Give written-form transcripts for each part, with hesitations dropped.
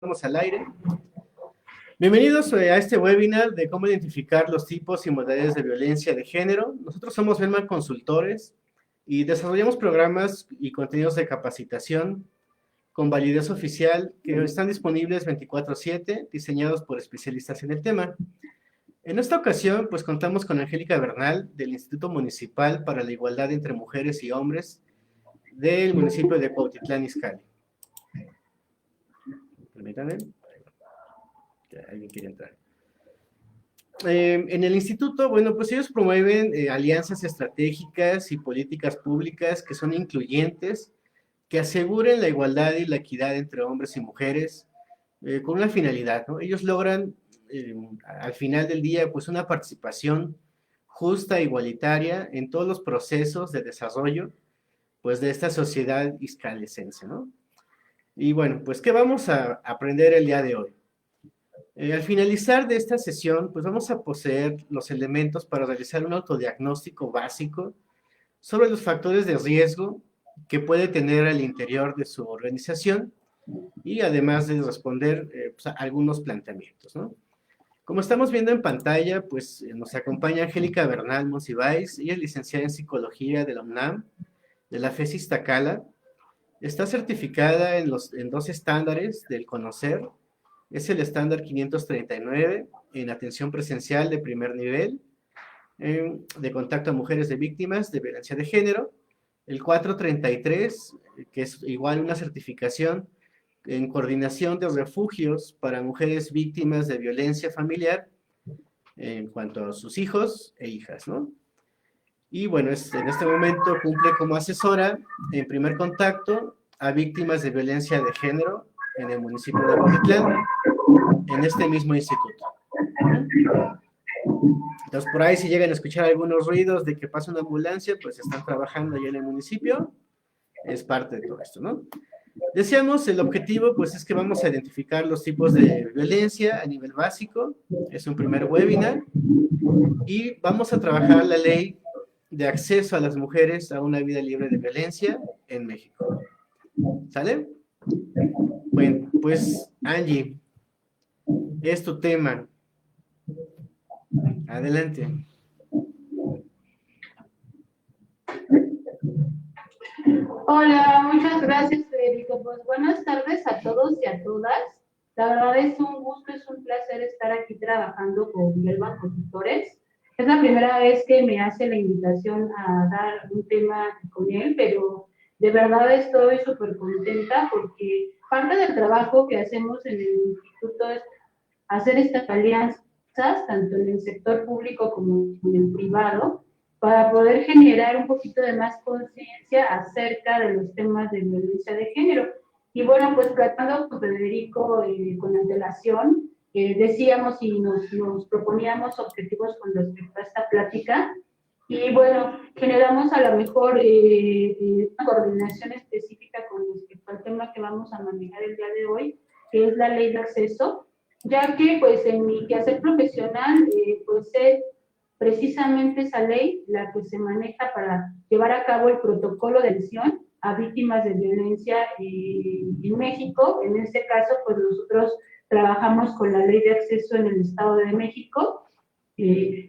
Vamos al aire. Bienvenidos a este webinar de cómo identificar los tipos y modalidades de violencia de género. Nosotros somos Bellman Consultores y desarrollamos programas y contenidos de capacitación con validez oficial que están disponibles 24/7, diseñados por especialistas en el tema. En esta ocasión, pues contamos con Angélica Bernal del Instituto Municipal para la Igualdad entre Mujeres y Hombres del municipio de Cuautitlán Izcalli. Permítanme. Alguien quiere entrar. En el instituto, bueno, pues ellos promueven alianzas estratégicas y políticas públicas que son incluyentes, que aseguren la igualdad y la equidad entre hombres y mujeres, con una finalidad, ¿no? Ellos logran, al final del día, pues una participación justa e igualitaria en todos los procesos de desarrollo, pues de esta sociedad izcallesense, ¿no? Y bueno, pues, ¿qué vamos a aprender el día de hoy? Al finalizar de esta sesión, pues vamos a poseer los elementos para realizar un autodiagnóstico básico sobre los factores de riesgo que puede tener al interior de su organización y además de responder pues, a algunos planteamientos, ¿no? Como estamos viendo en pantalla, pues nos acompaña Angélica Bernal Monsiváis. Ella es licenciada en Psicología de la UNAM, de la FES Iztacala. Está certificada en dos estándares del CONOCER. Es el estándar 539 en atención presencial de primer nivel, de contacto a mujeres de víctimas de violencia de género. El 433, que es igual una certificación en coordinación de refugios para mujeres víctimas de violencia familiar en cuanto a sus hijos e hijas, ¿no? Y bueno, en este momento cumple como asesora en primer contacto a víctimas de violencia de género en el municipio de Cuautitlán, en este mismo instituto. Entonces, por ahí si llegan a escuchar algunos ruidos de que pasa una ambulancia, pues están trabajando allá en el municipio, es parte de todo esto, ¿no? Decíamos, el objetivo, pues, es que vamos a identificar los tipos de violencia a nivel básico, es un primer webinar, y vamos a trabajar la ley de acceso a las mujeres a una vida libre de violencia en México. ¿Sale? Bueno, pues, Angie, es tu tema. Adelante. Hola, muchas gracias, Federico. Pues buenas tardes a todos y a todas. La verdad es un gusto, es un placer estar aquí trabajando con Bellman Consultores. Es la primera vez que me hace la invitación a dar un tema con él, pero de verdad estoy súper contenta porque parte del trabajo que hacemos en el instituto es hacer estas alianzas, tanto en el sector público como en el privado, para poder generar un poquito de más conciencia acerca de los temas de violencia de género. Y bueno, pues tratando con Federico con antelación, decíamos y nos proponíamos objetivos con respecto a esta plática, y bueno, generamos a lo mejor una coordinación específica con respecto al tema que vamos a manejar el día de hoy, que es la ley de acceso, ya que pues en mi quehacer profesional pues es precisamente esa ley la que se maneja para llevar a cabo el protocolo de atención a víctimas de violencia en México. En este caso, pues nosotros trabajamos con la ley de acceso en el Estado de México,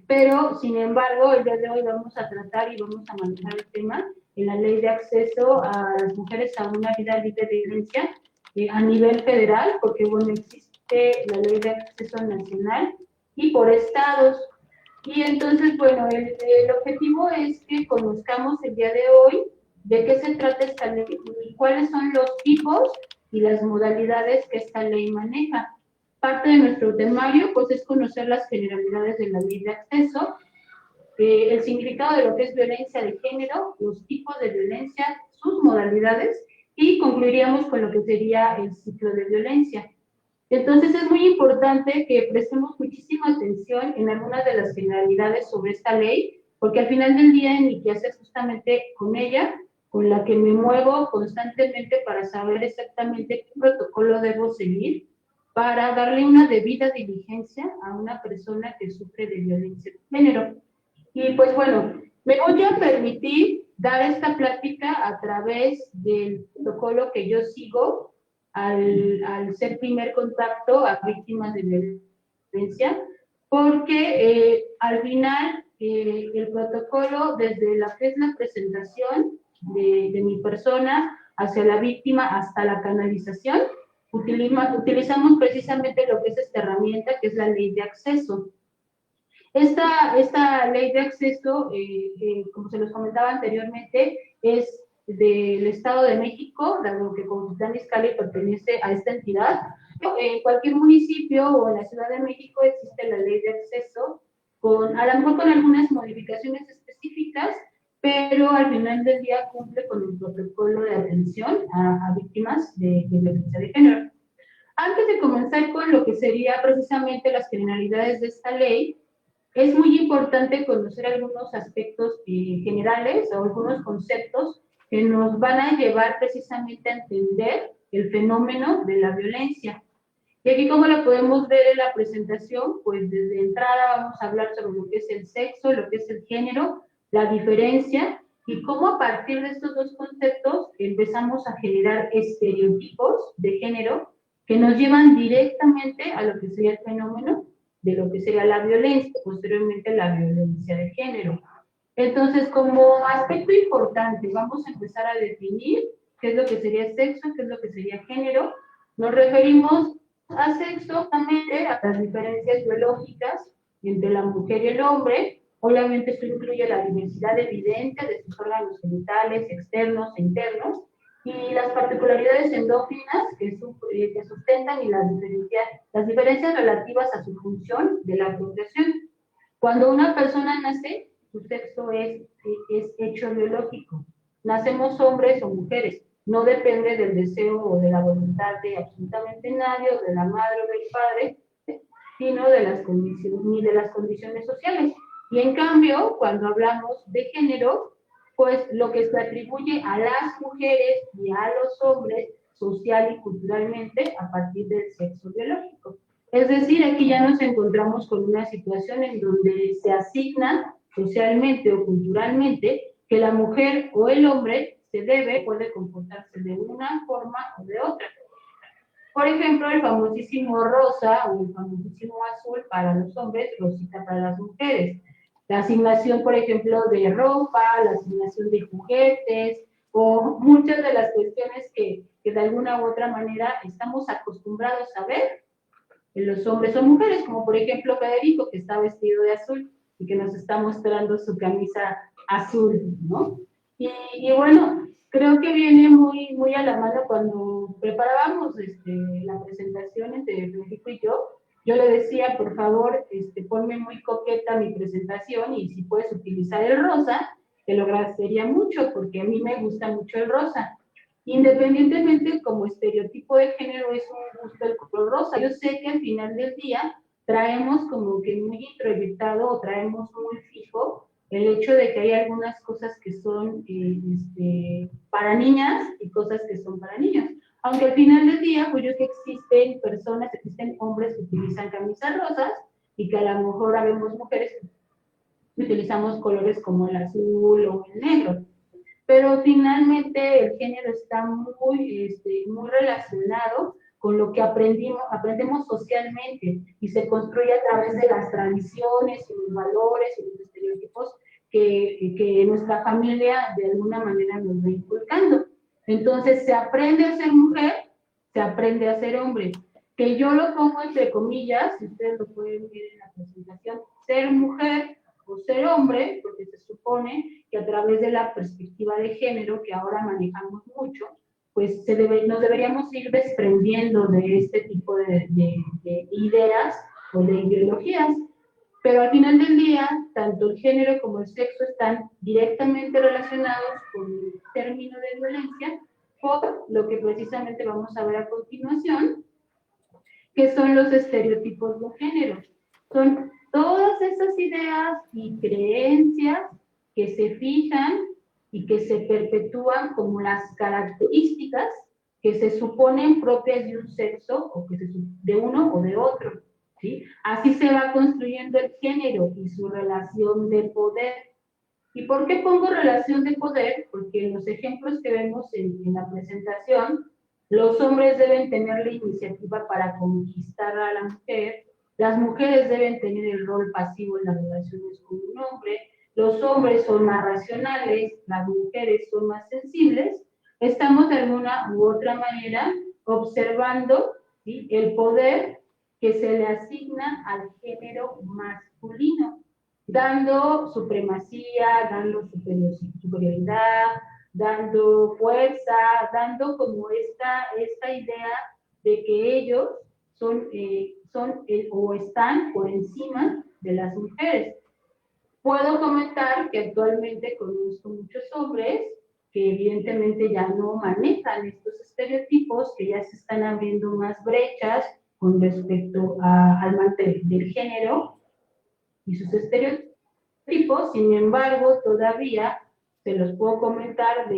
pero sin embargo, el día de hoy vamos a tratar y vamos a manejar el tema en la ley de acceso a las mujeres a una vida libre de violencia a nivel federal, porque bueno, existe la ley de acceso nacional y por estados. Y entonces, bueno, el objetivo es que conozcamos el día de hoy de qué se trata esta ley y cuáles son los tipos y las modalidades que esta ley maneja. Parte de nuestro temario, pues, es conocer las generalidades de la ley de acceso, el significado de lo que es violencia de género, los tipos de violencia, sus modalidades, y concluiríamos con lo que sería el ciclo de violencia. Entonces es muy importante que prestemos muchísima atención en algunas de las generalidades sobre esta ley, porque al final del día en mi quehacer justamente con ella, con la que me muevo constantemente para saber exactamente qué protocolo debo seguir para darle una debida diligencia a una persona que sufre de violencia de género. Y pues bueno, me voy a permitir dar esta plática a través del protocolo que yo sigo al ser primer contacto a víctimas de violencia, porque al final el protocolo, desde la que es la presentación de mi persona hacia la víctima hasta la canalización, utilizamos precisamente lo que es esta herramienta, que es la ley de acceso. Esta ley de acceso, como se los comentaba anteriormente, es del Estado de México, dado que Cuautitlán Izcalli pertenece a esta entidad. En cualquier municipio o en la Ciudad de México existe la ley de acceso, a lo mejor con algunas modificaciones específicas, pero al final del día cumple con el protocolo de atención a víctimas de violencia de género. Antes de comenzar con lo que sería precisamente las generalidades de esta ley, es muy importante conocer algunos aspectos generales o algunos conceptos que nos van a llevar precisamente a entender el fenómeno de la violencia. Y aquí, como lo podemos ver en la presentación, pues desde entrada vamos a hablar sobre lo que es el sexo, lo que es el género, la diferencia y cómo a partir de estos dos conceptos empezamos a generar estereotipos de género que nos llevan directamente a lo que sería el fenómeno de lo que sería la violencia, posteriormente la violencia de género. Entonces, como aspecto importante, vamos a empezar a definir qué es lo que sería sexo, qué es lo que sería género. Nos referimos a sexo, justamente a las diferencias biológicas entre la mujer y el hombre. Obviamente esto incluye la diversidad evidente de sus órganos genitales, externos e internos, y las particularidades endógenas que sustentan y las diferencias relativas a su función de la procreación. Cuando una persona nace, su sexo es hecho biológico. Nacemos hombres o mujeres. No depende del deseo o de la voluntad de absolutamente nadie, o de la madre o del padre, sino de las condiciones, ni de las condiciones sociales. Y en cambio, cuando hablamos de género, pues lo que se atribuye a las mujeres y a los hombres social y culturalmente a partir del sexo biológico. Es decir, aquí ya nos encontramos con una situación en donde se asigna socialmente o culturalmente que la mujer o el hombre puede comportarse de una forma o de otra. Por ejemplo, el famosísimo rosa o el famosísimo azul para los hombres, rosita para las mujeres. La asignación, por ejemplo, de ropa, la asignación de juguetes o muchas de las cuestiones que de alguna u otra manera estamos acostumbrados a ver en los hombres o mujeres, como por ejemplo Federico, que está vestido de azul y que nos está mostrando su camisa azul, ¿no? Y bueno, creo que viene muy a la mano cuando preparábamos la presentación entre Federico y yo le decía, por favor, ponme muy coqueta mi presentación y si puedes utilizar el rosa, te lo agradecería mucho, porque a mí me gusta mucho el rosa. Independientemente como estereotipo de género es un gusto el color rosa. Yo sé que al final del día traemos como que muy introyectado o traemos muy fijo el hecho de que hay algunas cosas que son para niñas y cosas que son para niños. Aunque al final del día, pues yo sé que existen personas, existen hombres que utilizan camisas rosas y que a lo mejor habemos mujeres que utilizamos colores como el azul o el negro. Pero finalmente el género está muy relacionado con lo que aprendemos socialmente y se construye a través de las tradiciones y los valores y los estereotipos que nuestra familia de alguna manera nos va inculcando. Entonces se aprende a ser mujer, se aprende a ser hombre. Que yo lo pongo entre comillas, si ustedes lo pueden ver en la presentación, ser mujer o ser hombre, porque se supone que a través de la perspectiva de género que ahora manejamos mucho, pues nos deberíamos ir desprendiendo de este tipo de ideas o de ideologías. Pero al final del día, tanto el género como el sexo están directamente relacionados con el término de violencia, por lo que precisamente vamos a ver a continuación, que son los estereotipos de género. Son todas esas ideas y creencias que se fijan y que se perpetúan como las características que se suponen propias de un sexo o de uno o de otro. ¿Sí? Así se va construyendo el género y su relación de poder. ¿Y por qué pongo relación de poder? Porque en los ejemplos que vemos en la presentación, Los hombres deben tener la iniciativa para conquistar a la mujer, las mujeres deben tener el rol pasivo en las relaciones con un hombre, los hombres son más racionales, las mujeres son más sensibles. Estamos de alguna u otra manera observando, ¿sí?, el poder que se le asigna al género masculino, dando supremacía, dando superioridad, dando fuerza, dando como esta idea de que ellos son o están por encima de las mujeres. Puedo comentar que actualmente conozco muchos hombres que evidentemente ya no manejan estos estereotipos, que ya se están abriendo más brechas con respecto al mantel del género y sus estereotipos. Sin embargo, todavía se los puedo comentar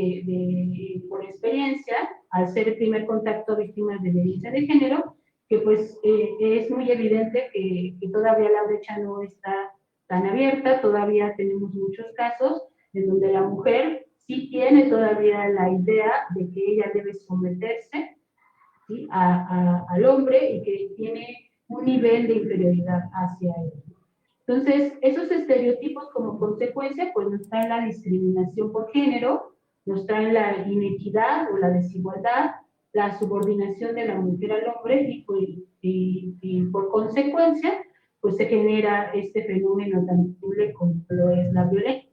por experiencia, al ser el primer contacto víctimas de violencia de género, que pues es muy evidente que todavía la brecha no está tan abierta, todavía tenemos muchos casos en donde la mujer sí tiene todavía la idea de que ella debe someterse, ¿sí?, al hombre, y que tiene un nivel de inferioridad hacia él. Entonces, esos estereotipos como consecuencia, pues nos traen la discriminación por género, nos traen la inequidad o la desigualdad, la subordinación de la mujer al hombre, y por consecuencia, pues se genera este fenómeno tan terrible como lo es la violencia.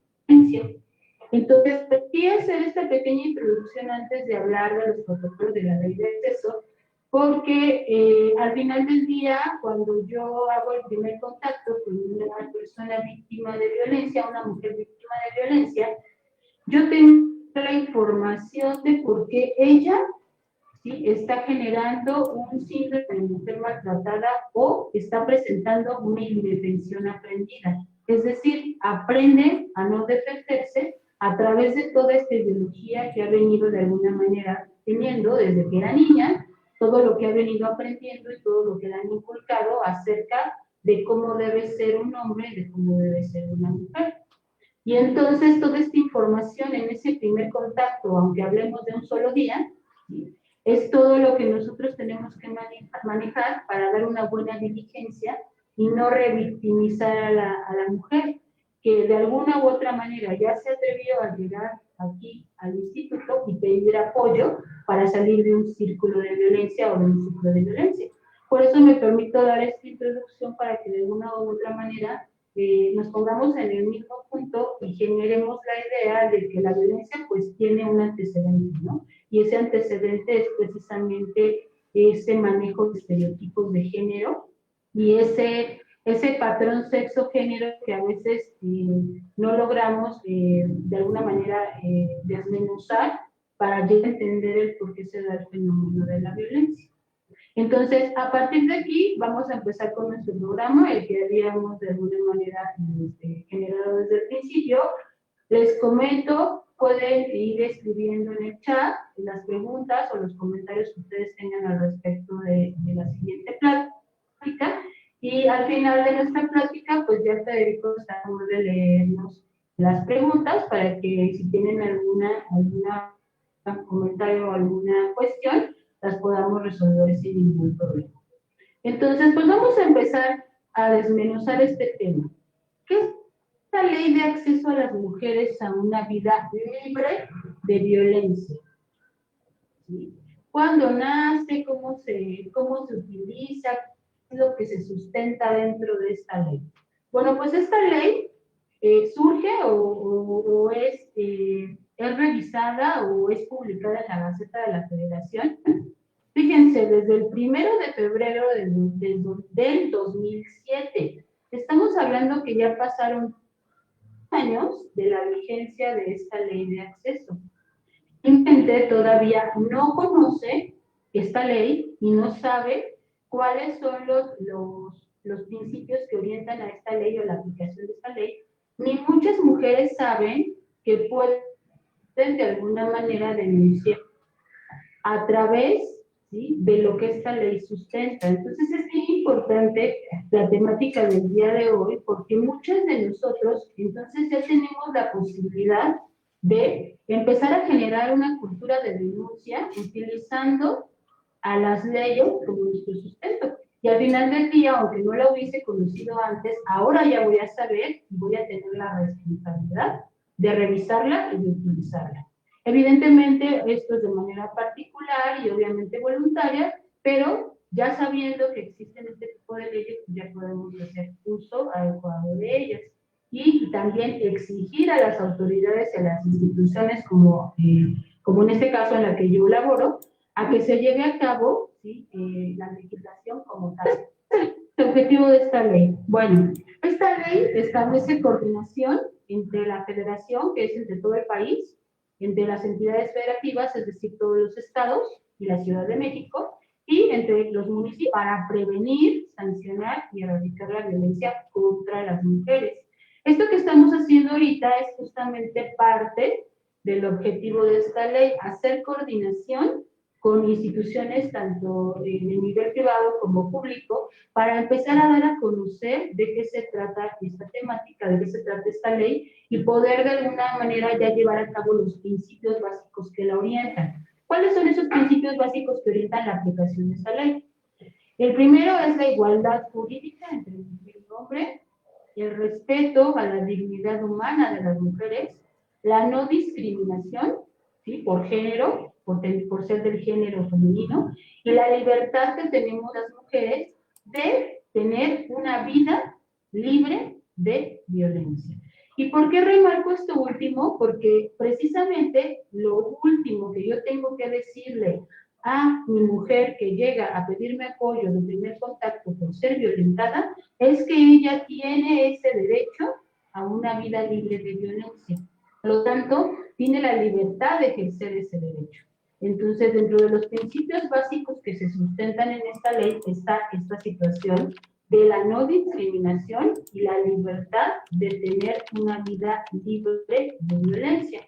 Entonces, quería hacer esta pequeña introducción antes de hablar de los protocolos de la ley de acceso, porque al final del día, cuando yo hago el primer contacto con una persona víctima de violencia, una mujer víctima de violencia, yo tengo la información de por qué ella, ¿sí?, está generando un síndrome de mujer maltratada o está presentando una indefensión aprendida. Es decir, aprende a no defenderse a través de toda esta ideología que ha venido de alguna manera teniendo desde que era niña, todo lo que ha venido aprendiendo y todo lo que le han inculcado acerca de cómo debe ser un hombre y de cómo debe ser una mujer. Y entonces toda esta información en ese primer contacto, aunque hablemos de un solo día, es todo lo que nosotros tenemos que manejar para dar una buena diligencia y no revictimizar a la mujer, que de alguna u otra manera ya se atrevió a llegar aquí al instituto y pedir apoyo para salir de un círculo de violencia o de un ciclo de violencia. Por eso me permito dar esta introducción para que de alguna u otra manera nos pongamos en el mismo punto y generemos la idea de que la violencia pues tiene un antecedente, ¿no? Y ese antecedente es precisamente ese manejo de estereotipos de género y ese patrón sexo-género que a veces no logramos de alguna manera desmenuzar para ya entender el por qué se da el fenómeno de la violencia. Entonces, a partir de aquí, vamos a empezar con nuestro programa, el que habíamos de alguna manera generado desde el principio. Les comento, pueden ir escribiendo en el chat las preguntas o los comentarios que ustedes tengan al respecto de la siguiente plática. Y al final de nuestra plática, pues ya Federico está de leernos las preguntas para que si tienen alguna comentario o alguna cuestión, las podamos resolver sin ningún problema. Entonces, pues vamos a empezar a desmenuzar este tema. ¿Qué es la ley de acceso a las mujeres a una vida libre de violencia? ¿Sí? ¿Cuándo nace? ¿Cómo se utiliza? ¿Qué es lo que se sustenta dentro de esta ley? Bueno, pues esta ley surge o es revisada o es publicada en la Gaceta de la Federación. Fíjense, desde el 1 de febrero del 2007. Estamos hablando que ya pasaron años de la vigencia de esta ley de acceso. La gente todavía no conoce esta ley y no sabe cuáles son los principios que orientan a esta ley o la aplicación de esta ley, ni muchas mujeres saben que pueden de alguna manera denunciar a través, ¿sí?, de lo que esta ley sustenta. Entonces es bien importante la temática del día de hoy, porque muchas de nosotros entonces ya tenemos la posibilidad de empezar a generar una cultura de denuncia utilizando a las leyes como nuestro sustento. Y al final del día, aunque no la hubiese conocido antes, ahora ya voy a saber y voy a tener la responsabilidad de revisarla y de utilizarla. Evidentemente, esto es de manera particular y obviamente voluntaria, pero ya sabiendo que existen este tipo de leyes, ya podemos hacer uso adecuado de ellas. Y también exigir a las autoridades y a las instituciones, como en este caso en la que yo laboro, a que se lleve a cabo, ¿sí?, la legislación como tal. ¿El objetivo de esta ley? Bueno, esta ley establece coordinación entre la federación, que es entre todo el país, entre las entidades federativas, es decir, todos los estados y la Ciudad de México, y entre los municipios para prevenir, sancionar y erradicar la violencia contra las mujeres. Esto que estamos haciendo ahorita es justamente parte del objetivo de esta ley, hacer coordinación con instituciones tanto de nivel privado como público, para empezar a dar a conocer de qué se trata esta temática, de qué se trata esta ley, y poder de alguna manera ya llevar a cabo los principios básicos que la orientan. ¿Cuáles son esos principios básicos que orientan la aplicación de esta ley? El primero es la igualdad jurídica entre mujer y hombre, el respeto a la dignidad humana de las mujeres, la no discriminación, ¿sí?, por género, por ser del género femenino, y la libertad que tenemos las mujeres de tener una vida libre de violencia. ¿Y por qué remarco esto último? Porque precisamente lo último que yo tengo que decirle a mi mujer que llega a pedirme apoyo de primer contacto por ser violentada es que ella tiene ese derecho a una vida libre de violencia. Por lo tanto, tiene la libertad de ejercer ese derecho. Entonces, dentro de los principios básicos que se sustentan en esta ley está esta situación de la no discriminación y la libertad de tener una vida libre de violencia.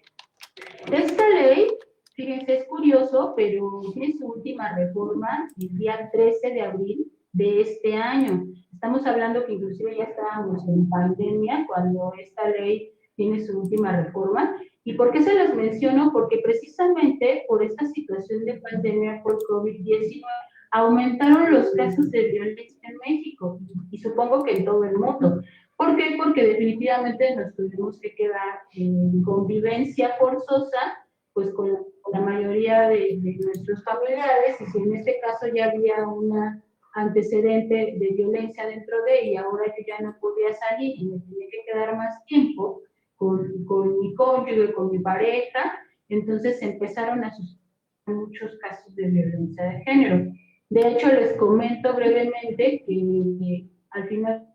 Esta ley, fíjense, es curioso, pero tiene su última reforma el día 13 de abril de este año. Estamos hablando que inclusive ya estábamos en pandemia cuando esta ley tiene su última reforma. ¿Y por qué se las menciono? Porque precisamente por esta situación de pandemia por COVID-19 aumentaron los casos de violencia en México y supongo que en todo el mundo. ¿Por qué? Porque definitivamente nos tuvimos que quedar en convivencia forzosa, pues con la mayoría de nuestros familiares, y si en este caso ya había un antecedente de violencia dentro de, y ahora yo ya no podía salir y me tenía que quedar más tiempo con mi cónyuge, con mi pareja, entonces empezaron a suceder muchos casos de violencia de género. De hecho, les comento brevemente que al final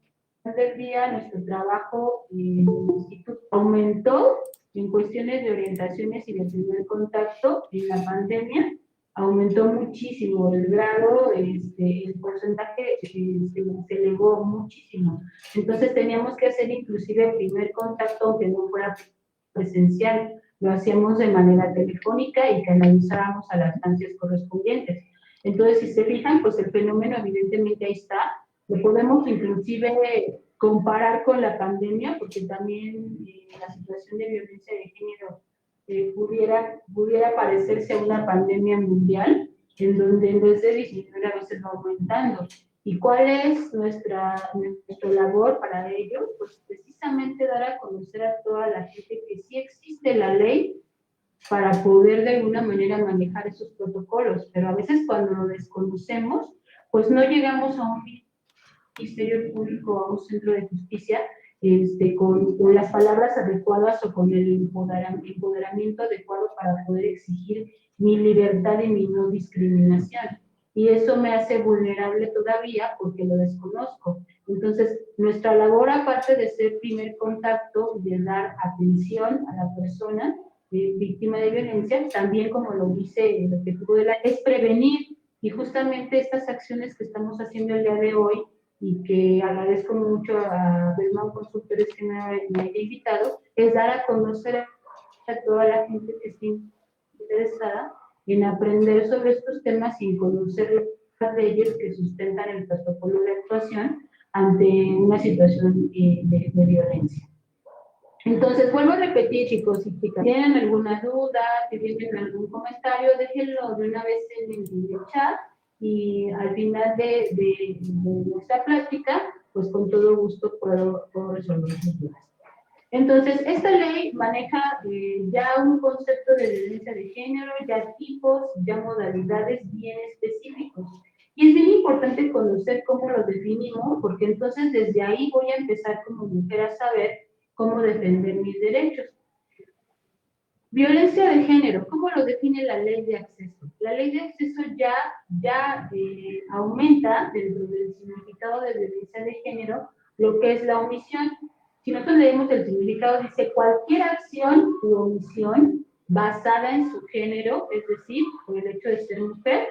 del día nuestro trabajo en el instituto aumentó en cuestiones de orientaciones y de primer contacto en la pandemia, aumentó muchísimo el grado, el porcentaje se elevó muchísimo. Entonces teníamos que hacer inclusive primer contacto aunque no fuera presencial, lo hacíamos de manera telefónica y canalizábamos a las instancias correspondientes. Entonces, si se fijan, pues el fenómeno evidentemente ahí está. Lo podemos inclusive comparar con la pandemia, porque también la situación de violencia de género pudiera parecerse a una pandemia mundial, en donde en vez de disminuir a veces va aumentando. ¿Y cuál es nuestra labor para ello? Pues precisamente dar a conocer a toda la gente que sí existe la ley para poder de alguna manera manejar esos protocolos, pero a veces cuando lo desconocemos, pues no llegamos a un ministerio público, a un centro de justicia, con las palabras adecuadas o con el empoderamiento adecuado para poder exigir mi libertad y mi no discriminación. Y eso me hace vulnerable todavía porque lo desconozco. Entonces, nuestra labor, aparte de ser primer contacto, de dar atención a la persona víctima de violencia, también, como lo dice el objetivo de la es prevenir. Y justamente estas acciones que estamos haciendo el día de hoy, y que agradezco mucho a Belmont Consultores que me haya invitado, es dar a conocer a toda la gente que esté interesada en aprender sobre estos temas y conocer las leyes que sustentan el protocolo de actuación ante una situación de violencia. Entonces, vuelvo a repetir, chicos, si tienen alguna duda, si tienen algún comentario, déjenlo de una vez en el chat y al final de nuestra plática, pues con todo gusto puedo resolver sus dudas. Entonces, esta ley maneja ya un concepto de violencia de género, ya tipos, ya modalidades bien específicos. Y es bien importante conocer cómo lo definimos, porque entonces desde ahí voy a empezar como mujer a saber cómo defender mis derechos. Violencia de género, ¿cómo lo define la ley de acceso? La ley de acceso ya aumenta dentro del significado de violencia de género lo que es la omisión. Si nosotros leemos el significado, dice cualquier acción u omisión basada en su género, es decir, por el hecho de ser mujer,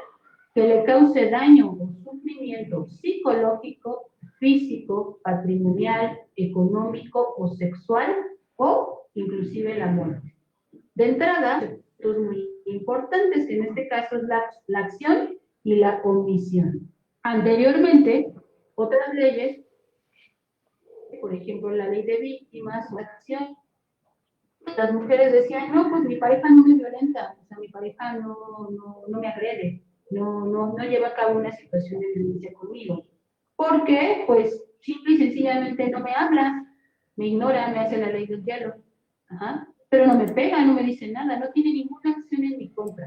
que le cause daño o sufrimiento psicológico, físico, patrimonial, económico o sexual, o inclusive la muerte. De entrada, dos muy importantes, que en este caso es la acción y la omisión. Anteriormente, otras leyes, por ejemplo, la ley de víctimas o acción, las mujeres decían, no, pues mi pareja no me violenta, o sea, mi pareja no me agrede, no lleva a cabo una situación de violencia conmigo. Porque, pues, simple y sencillamente no me habla, me ignora, me hace la ley del hielo. Ajá. Pero no me pega, no me dice nada, no tiene ninguna acción en mi contra.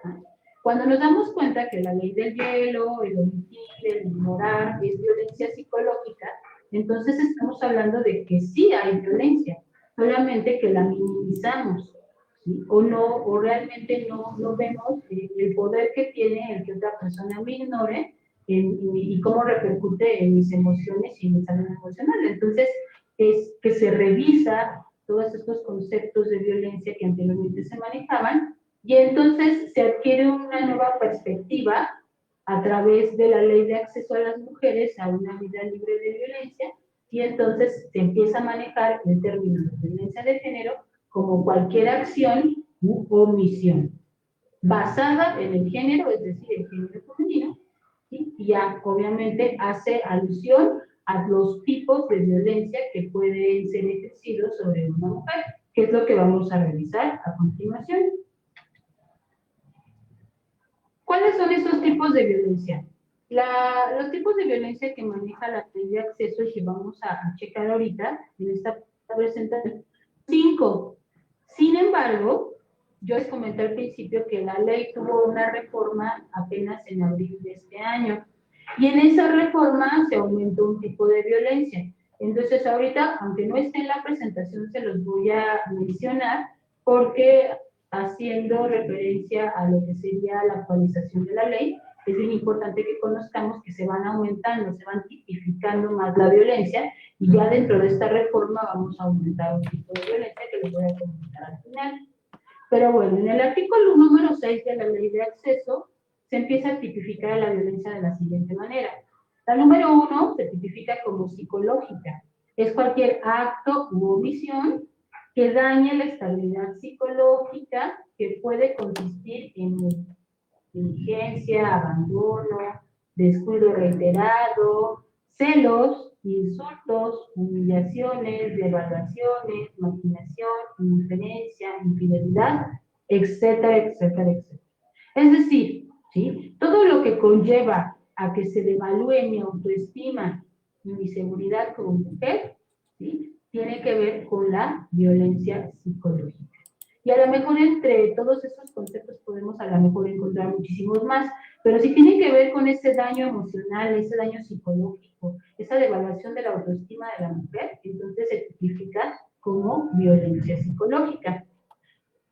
Ajá. Cuando nos damos cuenta que la ley del hielo, el omitir, el ignorar, es violencia psicológica, entonces estamos hablando de que sí hay violencia, solamente que la minimizamos, ¿sí? O realmente no vemos el poder que tiene el que otra persona me ignore y cómo repercute en mis emociones y en mi salud emocional. Entonces, es que se revisa todos estos conceptos de violencia que anteriormente se manejaban, y entonces se adquiere una nueva perspectiva a través de la ley de acceso a las mujeres a una vida libre de violencia, y entonces se empieza a manejar el término de violencia de género como cualquier acción u omisión basada en el género, es decir, el género femenino, ¿sí? Y ya obviamente hace alusión a los tipos de violencia que pueden ser ejercidos sobre una mujer, que es lo que vamos a revisar a continuación. ¿Cuáles son estos tipos de violencia? Los tipos de violencia que maneja la ley de acceso y que vamos a checar ahorita en esta presentación, 5. Sin embargo, yo les comenté al principio que la ley tuvo una reforma apenas en abril de este año, y en esa reforma se aumentó un tipo de violencia. Entonces ahorita, aunque no esté en la presentación, se los voy a mencionar porque haciendo referencia a lo que sería la actualización de la ley, es bien importante que conozcamos que se van aumentando, se van tipificando más la violencia, y ya dentro de esta reforma vamos a aumentar un tipo de violencia que les voy a comentar al final. Pero bueno, en el artículo número 6 de la ley de acceso se empieza a tipificar la violencia de la siguiente manera. La número 1 se tipifica como psicológica. Es cualquier acto u omisión que dañe la estabilidad psicológica, que puede consistir en negligencia, abandono, descuido reiterado, celos, insultos, humillaciones, devaluaciones, maquinación, indiferencia, infidelidad, etcétera, etcétera, etcétera. Es decir, ¿sí? Todo lo que conlleva a que se devalúe mi autoestima y mi seguridad como mujer, ¿sí? Tiene que ver con la violencia psicológica. Y a lo mejor entre todos esos conceptos podemos a lo mejor encontrar muchísimos más, pero si tiene que ver con ese daño emocional, ese daño psicológico, esa devaluación de la autoestima de la mujer, entonces se tipifica como violencia psicológica.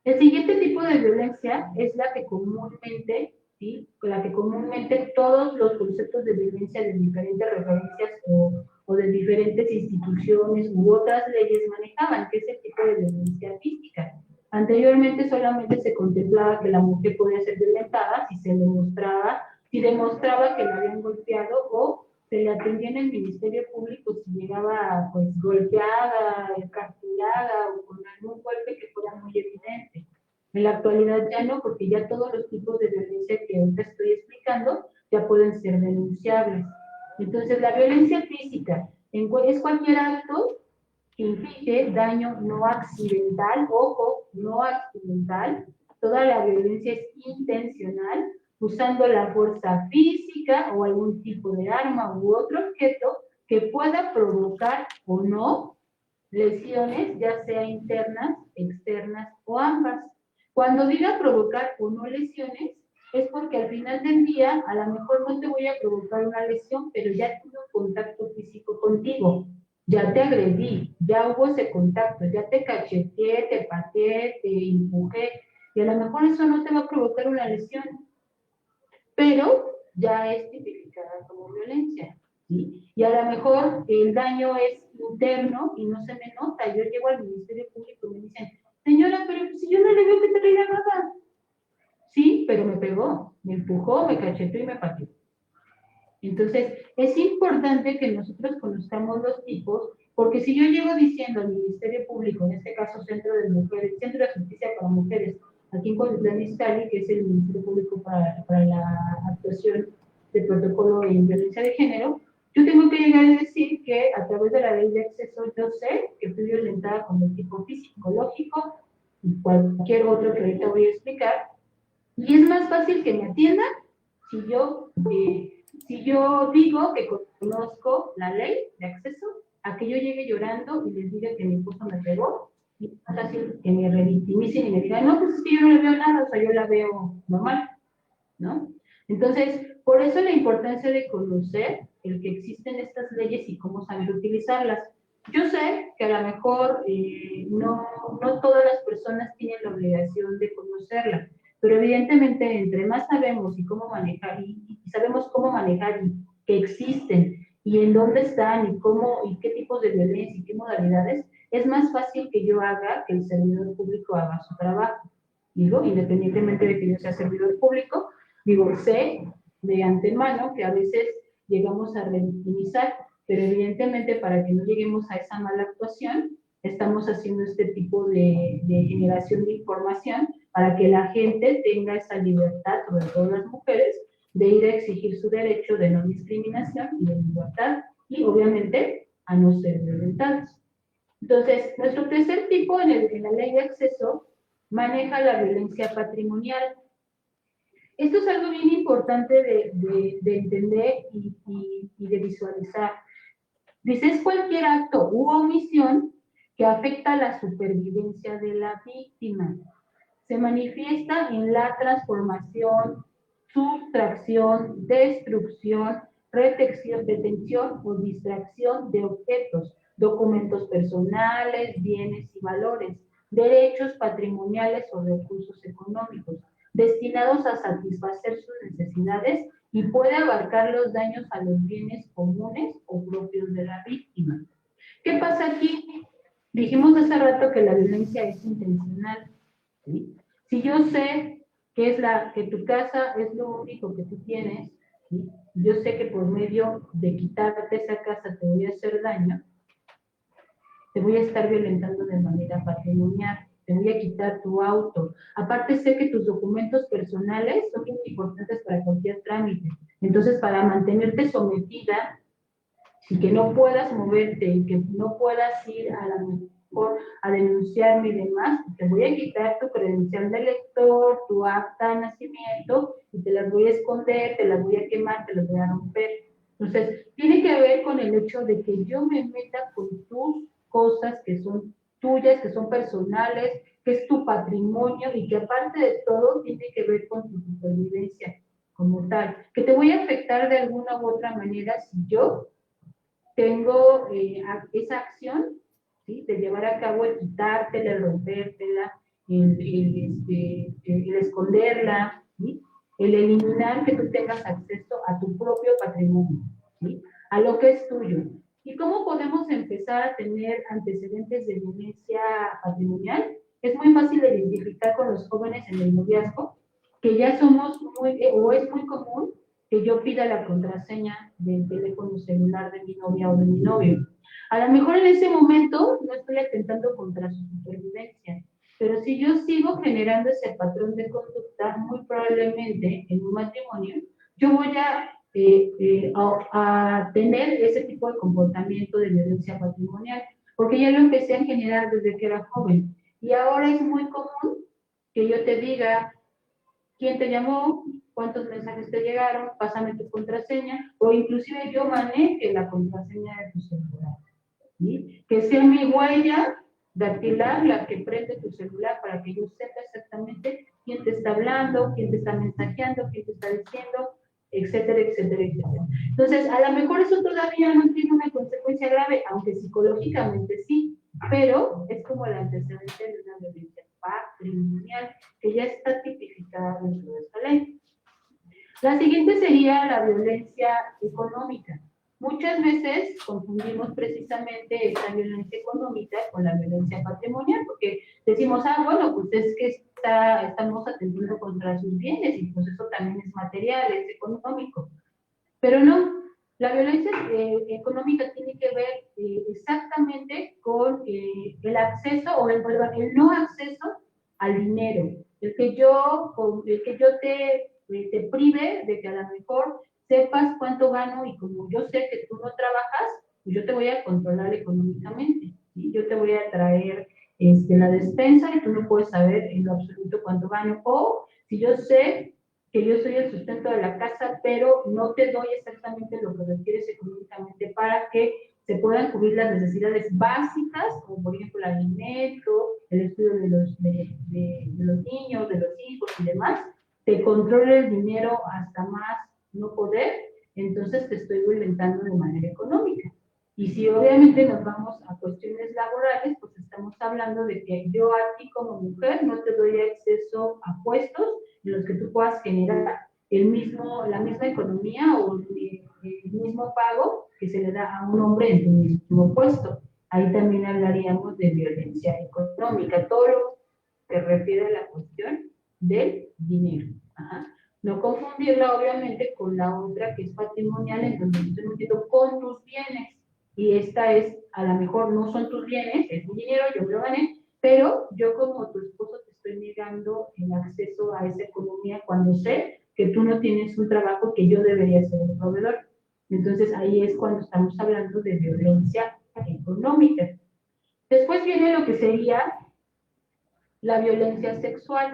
El siguiente tipo de violencia es la que comúnmente, ¿sí? La que comúnmente todos los conceptos de violencia de diferentes referencias o de diferentes instituciones u otras leyes manejaban, que es el tipo de violencia física. Anteriormente solamente se contemplaba que la mujer podía ser violentada si se demostraba, que la habían golpeado, o se le atendía en el Ministerio Público si llegaba pues golpeada, capturada o con algún golpe que fuera muy evidente. En la actualidad ya no, porque ya todos los tipos de violencia que ahorita estoy explicando ya pueden ser denunciables. Entonces, la violencia física es cualquier acto que inflige daño no accidental, ojo, no accidental. Toda la violencia es intencional, usando la fuerza física o algún tipo de arma u otro objeto que pueda provocar o no lesiones, ya sea internas, externas o ambas. Cuando diga provocar o no lesiones, es porque al final del día, a lo mejor no te voy a provocar una lesión, pero ya tuve un contacto físico contigo, ya te agredí, ya hubo ese contacto, ya te cacheteé, te pateé, te empujé, y a lo mejor eso no te va a provocar una lesión, pero ya es tipificada como violencia, ¿sí? Y a lo mejor el daño es interno y no se me nota. Yo llego al Ministerio Público y me dicen, señora, pero si yo no le veo que traiga nada. Sí, pero me pegó, me empujó, me cacheteó y me pateó. Entonces, es importante que nosotros conozcamos los tipos, porque si yo llego diciendo al Ministerio Público, en este caso Centro de Mujeres, Centro de Justicia para Mujeres, aquí en Cuautitlán Izcalli, que es el Ministerio Público para la actuación del protocolo en violencia de género, yo tengo que llegar a decir que a través de la ley de acceso yo sé que fui violentada con el tipo físico, psicológico y cualquier otro que ahorita voy a explicar, y es más fácil que me atiendan si yo digo que conozco la ley de acceso, a que yo llegue llorando y les diga que mi esposo me pegó, y es más fácil que me revictimicen y me digan, no, pues es que yo no le veo nada, o sea, yo la veo normal, ¿no? Entonces, por eso la importancia de conocer el que existen estas leyes y cómo saber utilizarlas. Yo sé que a lo mejor no todas las personas tienen la obligación de conocerla, pero evidentemente entre más sabemos y cómo manejar, y sabemos cómo manejar y que existen, y en dónde están, y cómo, y qué tipos de violencia, y qué modalidades, es más fácil que yo haga, que el servidor público haga su trabajo. Digo, independientemente de que yo sea servidor público, digo, sé de antemano que a veces llegamos a revictimizar, pero evidentemente para que no lleguemos a esa mala actuación, estamos haciendo este tipo de generación de información para que la gente tenga esa libertad, sobre todo las mujeres, de ir a exigir su derecho de no discriminación y de libertad, y obviamente a no ser violentados. Entonces, nuestro tercer tipo en la ley de acceso maneja la violencia patrimonial. Esto es algo bien importante de entender y de visualizar. Dice, es cualquier acto u omisión que afecta la supervivencia de la víctima. Se manifiesta en la transformación, sustracción, destrucción, retención o distracción de objetos, documentos personales, bienes y valores, derechos patrimoniales o recursos económicos, destinados a satisfacer sus necesidades, y puede abarcar los daños a los bienes comunes o propios de la víctima. ¿Qué pasa aquí? Dijimos hace rato que la violencia es intencional, ¿sí? Si yo sé que tu casa es lo único que tú tienes, ¿sí? Yo sé que por medio de quitarte esa casa te voy a hacer daño, te voy a estar violentando de manera patrimonial, te voy a quitar tu auto. Aparte sé que tus documentos personales son muy importantes para cualquier trámite. Entonces, para mantenerte sometida y que no puedas moverte y que no puedas ir a la mejor a denunciarme y demás, te voy a quitar tu credencial de lector, tu acta de nacimiento, y te las voy a esconder, te las voy a quemar, te las voy a romper. Entonces, tiene que ver con el hecho de que yo me meta con tus cosas que son tuyas, que son personales, que es tu patrimonio, y que aparte de todo tiene que ver con tu supervivencia como tal, que te voy a afectar de alguna u otra manera si yo tengo esa acción, ¿sí? De llevar a cabo el quitártela, el rompértela, el esconderla, ¿sí? El eliminar que tú tengas acceso a tu propio patrimonio, ¿sí? A lo que es tuyo. ¿Y cómo podemos empezar a tener antecedentes de violencia patrimonial? Es muy fácil de identificar con los jóvenes en el noviazgo, que ya somos o es muy común que yo pida la contraseña del teléfono celular de mi novia o de mi novio. A lo mejor en ese momento no estoy atentando contra su supervivencia, pero si yo sigo generando ese patrón de conducta, muy probablemente en un matrimonio, yo voy a tener ese tipo de comportamiento de violencia patrimonial, porque ya lo empecé a generar desde que era joven. Y ahora es muy común que yo te diga, ¿quién te llamó? cuántos mensajes te llegaron, pásame tu contraseña, o inclusive yo maneje la contraseña de tu celular, ¿sí? Que sea mi huella dactilar la que prende tu celular para que yo sepa exactamente quién te está hablando, quién te está mensajeando, quién te está diciendo, etcétera, etcétera, etcétera. Entonces, a lo mejor eso todavía no tiene una consecuencia grave, aunque psicológicamente sí, pero es como el antecedente de una violencia patrimonial que ya está tipificada dentro de esta ley. La siguiente sería la violencia económica. Muchas veces confundimos precisamente esta violencia económica con la violencia patrimonial, porque decimos, bueno, pues es que estamos atendiendo contra sus bienes y pues eso también es material, es económico. Pero no, la violencia económica tiene que ver exactamente con el acceso o el no acceso al dinero. El que yo te prive de que a lo mejor sepas cuánto gano y como yo sé que tú no trabajas, pues yo te voy a controlar económicamente. ¿Sí? Yo te voy a traer la despensa y tú no puedes saber en lo absoluto cuánto gano. O si yo sé que yo soy el sustento de la casa, pero no te doy exactamente lo que requieres económicamente para que se puedan cubrir las necesidades básicas, como por ejemplo el alimento, el estudio de los niños, de los hijos y demás, te controlo el dinero hasta más no poder, entonces te estoy violentando de manera económica. Y si obviamente nos vamos a cuestiones laborales, pues estamos hablando de que yo a ti como mujer no te doy acceso a puestos en los que tú puedas generar la misma economía o el mismo pago que se le da a un hombre en tu mismo puesto. Ahí también hablaríamos de violencia económica, todo lo que refiere a la cuestión del dinero. Ajá. No confundirla, obviamente, con la otra que es patrimonial, en donde estoy metiendo con tus bienes. Y esta es, a lo mejor no son tus bienes, es mi dinero, yo me lo gané, pero yo como tu esposo te estoy negando el acceso a esa economía cuando sé que tú no tienes un trabajo que yo debería ser el proveedor. Entonces ahí es cuando estamos hablando de violencia económica. Después viene lo que sería la violencia sexual.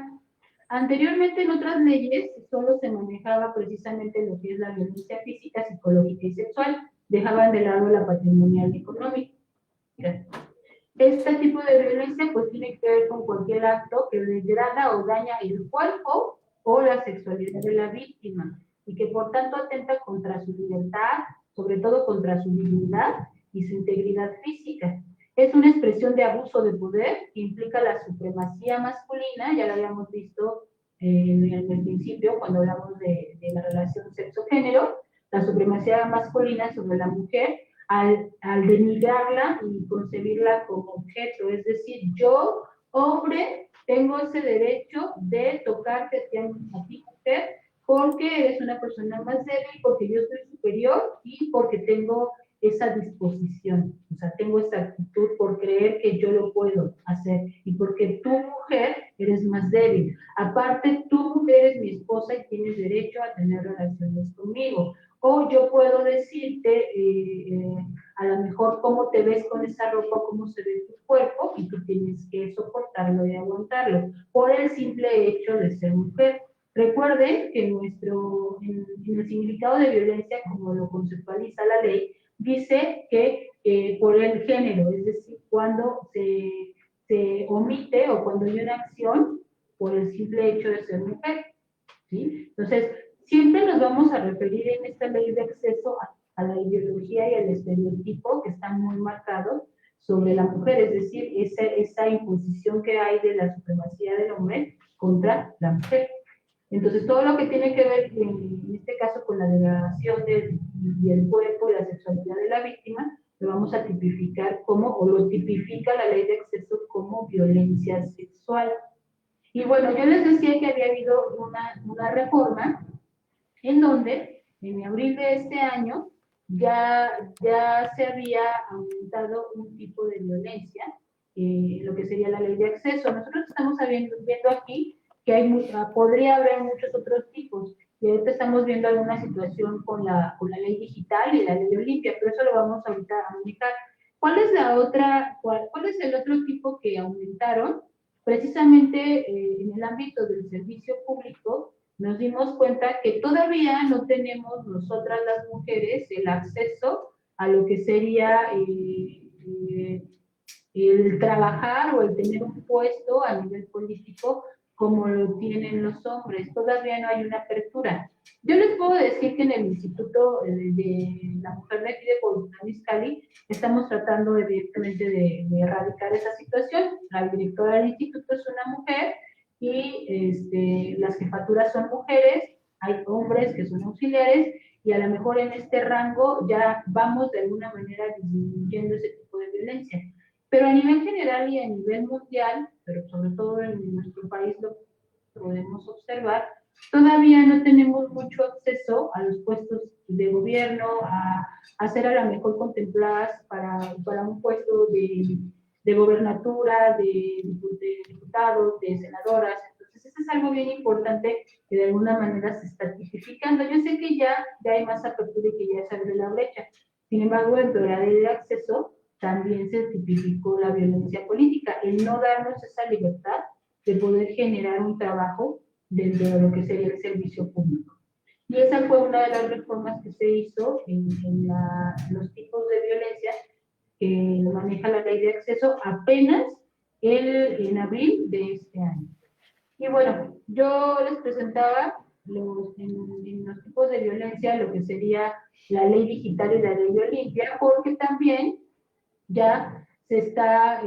Anteriormente en otras leyes solo se manejaba precisamente lo que es la violencia física, psicológica y sexual. Dejaban de lado la patrimonial y económica. Este tipo de violencia pues tiene que ver con cualquier acto que degrada o daña el cuerpo o la sexualidad de la víctima y que por tanto atenta contra su libertad, sobre todo contra su dignidad y su integridad física. Es una expresión de abuso de poder que implica la supremacía masculina, ya lo habíamos visto en el principio cuando hablamos de la relación sexo-género, la supremacía masculina sobre la mujer al denigrarla y concebirla como objeto. Es decir, yo, hombre, tengo ese derecho de tocarte a ti, mujer, porque eres una persona más débil, porque yo soy superior y porque tengo esa disposición, o sea, tengo esa actitud por creer que yo lo puedo hacer y porque tú, mujer, eres más débil. Aparte, tú eres mi esposa y tienes derecho a tener relaciones conmigo. O yo puedo decirte, a lo mejor, cómo te ves con esa ropa, cómo se ve tu cuerpo, y tú tienes que soportarlo y aguantarlo, por el simple hecho de ser mujer. Recuerden que en el significado de violencia, como lo conceptualiza la ley, dice que por el género, es decir, cuando se omite o cuando hay una acción por el simple hecho de ser mujer. ¿Sí? Entonces, siempre nos vamos a referir en esta ley de acceso a la ideología y al estereotipo que están muy marcados sobre la mujer, es decir, esa imposición que hay de la supremacía del hombre contra la mujer. Entonces, todo lo que tiene que ver, en este caso, con la degradación del cuerpo y la sexualidad de la víctima, lo vamos a tipificar como, o lo tipifica la ley de acceso como violencia sexual. Y bueno, yo les decía que había habido una reforma en donde en abril de este año ya se había aumentado un tipo de violencia, lo que sería la ley de acceso. Nosotros estamos viendo aquí que podría haber muchos otros tipos. Y ahorita estamos viendo alguna situación con la ley digital y la ley Olimpia, pero eso lo vamos ahorita a manejar. ¿Cuál es el otro tipo que aumentaron? Precisamente en el ámbito del servicio público, nos dimos cuenta que todavía no tenemos nosotras las mujeres el acceso a lo que sería el trabajar o el tener un puesto a nivel político como lo tienen los hombres. Todavía no hay una apertura. Yo les puedo decir que en el Instituto de la Mujer de aquí de Bogotá, Izcalli, estamos tratando evidentemente de erradicar esa situación. La directora del instituto es una mujer y las jefaturas son mujeres, hay hombres que son auxiliares y a lo mejor en este rango ya vamos de alguna manera disminuyendo ese tipo de violencia. Pero a nivel general y a nivel mundial, pero sobre todo en nuestro país lo podemos observar, todavía no tenemos mucho acceso a los puestos de gobierno, a ser a lo mejor contempladas para un puesto de gobernatura, de diputados, de senadoras. Entonces, eso es algo bien importante que de alguna manera se está tipificando. Yo sé que ya hay más apertura y que ya se abre la brecha. Sin embargo, dentro de la ley de acceso también se tipificó la violencia política, el no darnos esa libertad de poder generar un trabajo dentro de lo que sería el servicio público. Y esa fue una de las reformas que se hizo en los tipos de violencia que maneja la ley de acceso apenas en abril de este año. Y bueno, yo les presentaba en los tipos de violencia lo que sería la ley digital y la ley Olimpia, porque también ya se está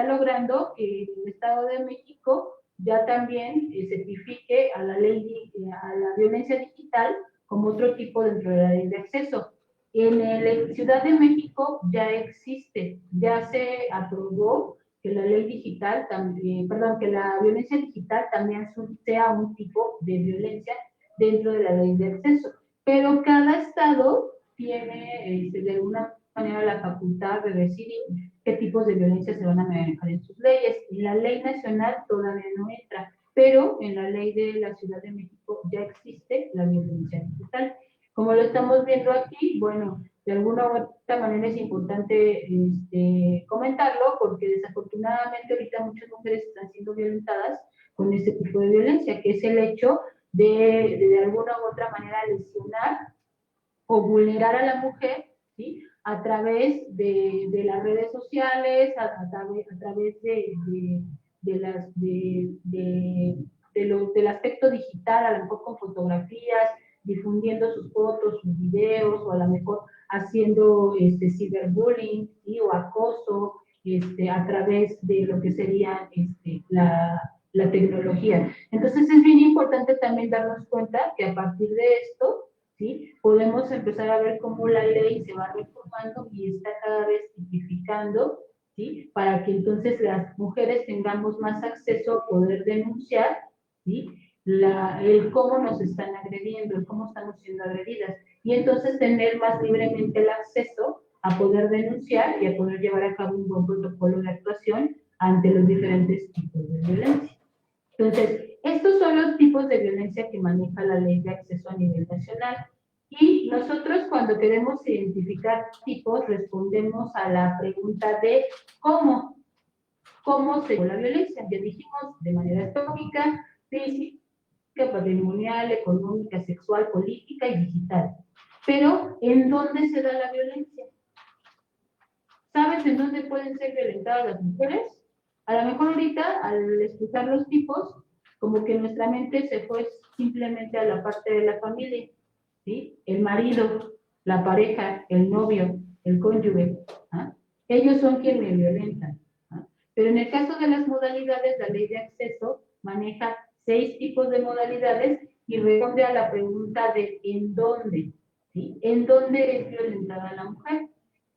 logrando que el Estado de México ya también certifique a la ley, a la violencia digital como otro tipo dentro de la ley de acceso. En la Ciudad de México ya existe, ya se aprobó que la ley digital también, perdón, que la violencia digital también sea un tipo de violencia dentro de la ley de acceso. Pero cada estado tiene de alguna manera la facultad de decidir qué tipos de violencia se van a manejar en sus leyes. Y la ley nacional todavía no entra, pero en la ley de la Ciudad de México ya existe la violencia digital. Como lo estamos viendo aquí, bueno, de alguna u otra manera es importante comentarlo porque desafortunadamente ahorita muchas mujeres están siendo violentadas con este tipo de violencia, que es el hecho de alguna u otra manera lesionar o vulnerar a la mujer, ¿sí? A través de las redes sociales, a través del aspecto digital, a lo mejor con fotografías, difundiendo sus fotos, sus videos, o a lo mejor haciendo ciberbullying, ¿sí? O acoso a través de lo que sería la tecnología. Entonces es bien importante también darnos cuenta que a partir de esto, ¿sí? Podemos empezar a ver cómo la ley se va reformando y está cada vez tipificando, ¿sí? Para que entonces las mujeres tengamos más acceso a poder denunciar, ¿sí? El cómo nos están agrediendo, el cómo estamos siendo agredidas. Y entonces tener más libremente el acceso a poder denunciar y a poder llevar a cabo un buen protocolo de actuación ante los diferentes tipos de violencia. Entonces, estos son los tipos de violencia que maneja la ley de acceso a nivel nacional. Y nosotros cuando queremos identificar tipos, respondemos a la pregunta de cómo se la violencia. Ya dijimos, de manera económica, física, patrimonial, económica, sexual, política y digital. Pero, ¿en dónde se da la violencia? ¿Sabes en dónde pueden ser violentadas las mujeres? A lo mejor ahorita, al escuchar los tipos, como que nuestra mente se fue simplemente a la parte de la familia, ¿sí? El marido, la pareja, el novio, el cónyuge, ¿ah? Ellos son quienes me violentan. ¿Ah? Pero en el caso de las modalidades, la ley de acceso maneja 6 tipos de modalidades y responde a la pregunta de ¿en dónde? ¿Sí? ¿En dónde es violentada la mujer?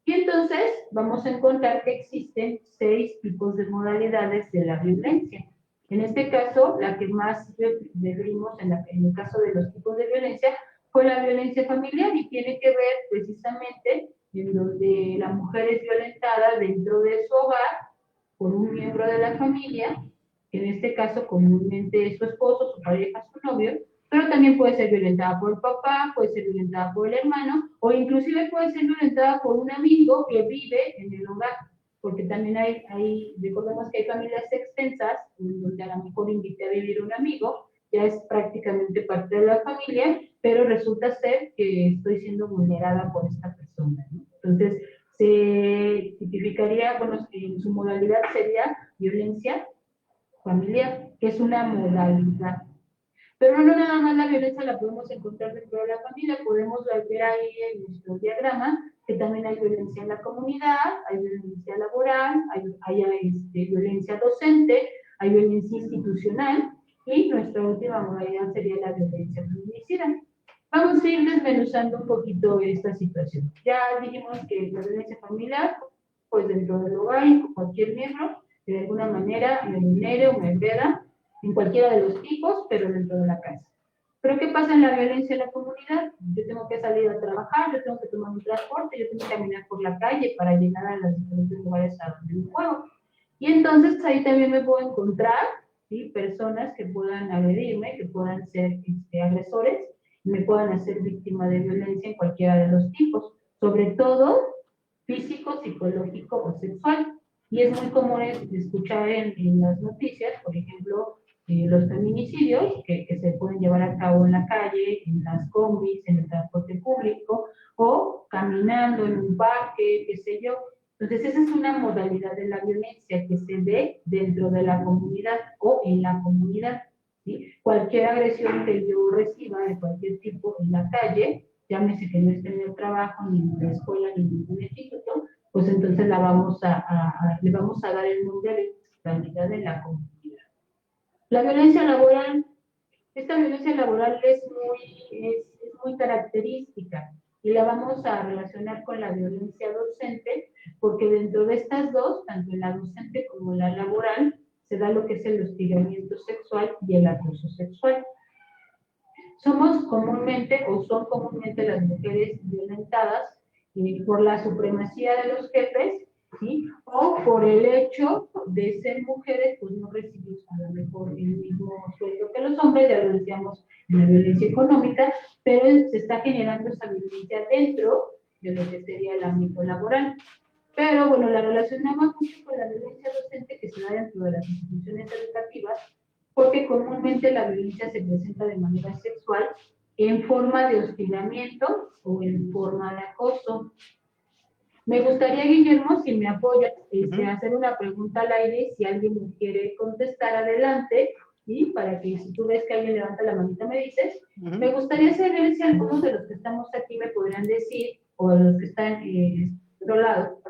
Y entonces vamos a encontrar que existen 6 tipos de modalidades de la violencia. En este caso, la que más vimos en el caso de los tipos de violencia fue la violencia familiar y tiene que ver precisamente en donde la mujer es violentada dentro de su hogar por un miembro de la familia, que en este caso comúnmente es su esposo, su pareja, su novio, pero también puede ser violentada por el papá, puede ser violentada por el hermano, o inclusive puede ser violentada por un amigo que vive en el hogar, porque también recordemos que hay familias extensas, donde a lo mejor invité a vivir un amigo, ya es prácticamente parte de la familia, pero resulta ser que estoy siendo vulnerada por esta persona, ¿no? Entonces, se tipificaría, bueno, en su modalidad sería violencia familiar, que es una modalidad. Pero no nada más la violencia la podemos encontrar dentro de la familia, podemos ver ahí en nuestro diagrama que también hay violencia en la comunidad, hay violencia laboral, hay violencia docente, hay violencia institucional y nuestra última modalidad sería la violencia feminicida. Vamos a ir desmenuzando un poquito esta situación. Ya dijimos que la violencia familiar, pues dentro del hogar y con cualquier miembro, de alguna manera me vulnere o me agreda en cualquiera de los tipos, pero dentro de la casa. Pero ¿qué pasa en la violencia en la comunidad? Yo tengo que salir a trabajar, yo tengo que tomar un transporte, yo tengo que caminar por la calle para llegar a los diferentes lugares a donde me muevo. Y entonces ahí también me puedo encontrar, ¿sí?, personas que puedan agredirme, que puedan ser agresores, y me puedan hacer víctima de violencia en cualquiera de los tipos, sobre todo físico, psicológico o sexual. Y es muy común escuchar en las noticias, por ejemplo, los feminicidios que se pueden llevar a cabo en la calle, en las combis, en el transporte público o caminando en un parque, qué sé yo. Entonces, esa es una modalidad de la violencia que se ve dentro de la comunidad o en la comunidad, ¿sí? Cualquier agresión que yo reciba de cualquier tipo en la calle, llámese que no esté en el trabajo, ni en la escuela, ni en ningún instituto, pues entonces le vamos a dar el nombre de realidad de la comunidad. La violencia laboral, esta violencia laboral es muy característica y la vamos a relacionar con la violencia docente, porque dentro de estas dos, tanto en la docente como en la laboral, se da lo que es el hostigamiento sexual y el acoso sexual. Somos comúnmente o son comúnmente las mujeres violentadas por la supremacía de los jefes, ¿sí?, o por el hecho de ser mujeres, pues no recibimos a lo mejor el mismo sueldo que los hombres, ya lo decíamos en la violencia económica, pero se está generando esa violencia dentro de lo que sería el ámbito laboral. Pero bueno, la relacionamos mucho con la violencia docente que se da dentro de las instituciones educativas, porque comúnmente la violencia se presenta de manera sexual en forma de hostigamiento o en forma de acoso. Me gustaría, Guillermo, si me apoyas, hacer una pregunta al aire, si alguien me quiere contestar, adelante, ¿sí?, para que si tú ves que alguien levanta la manita me dices. Me gustaría saber si algunos de los que estamos aquí me podrían decir, o de los que están de otro lado,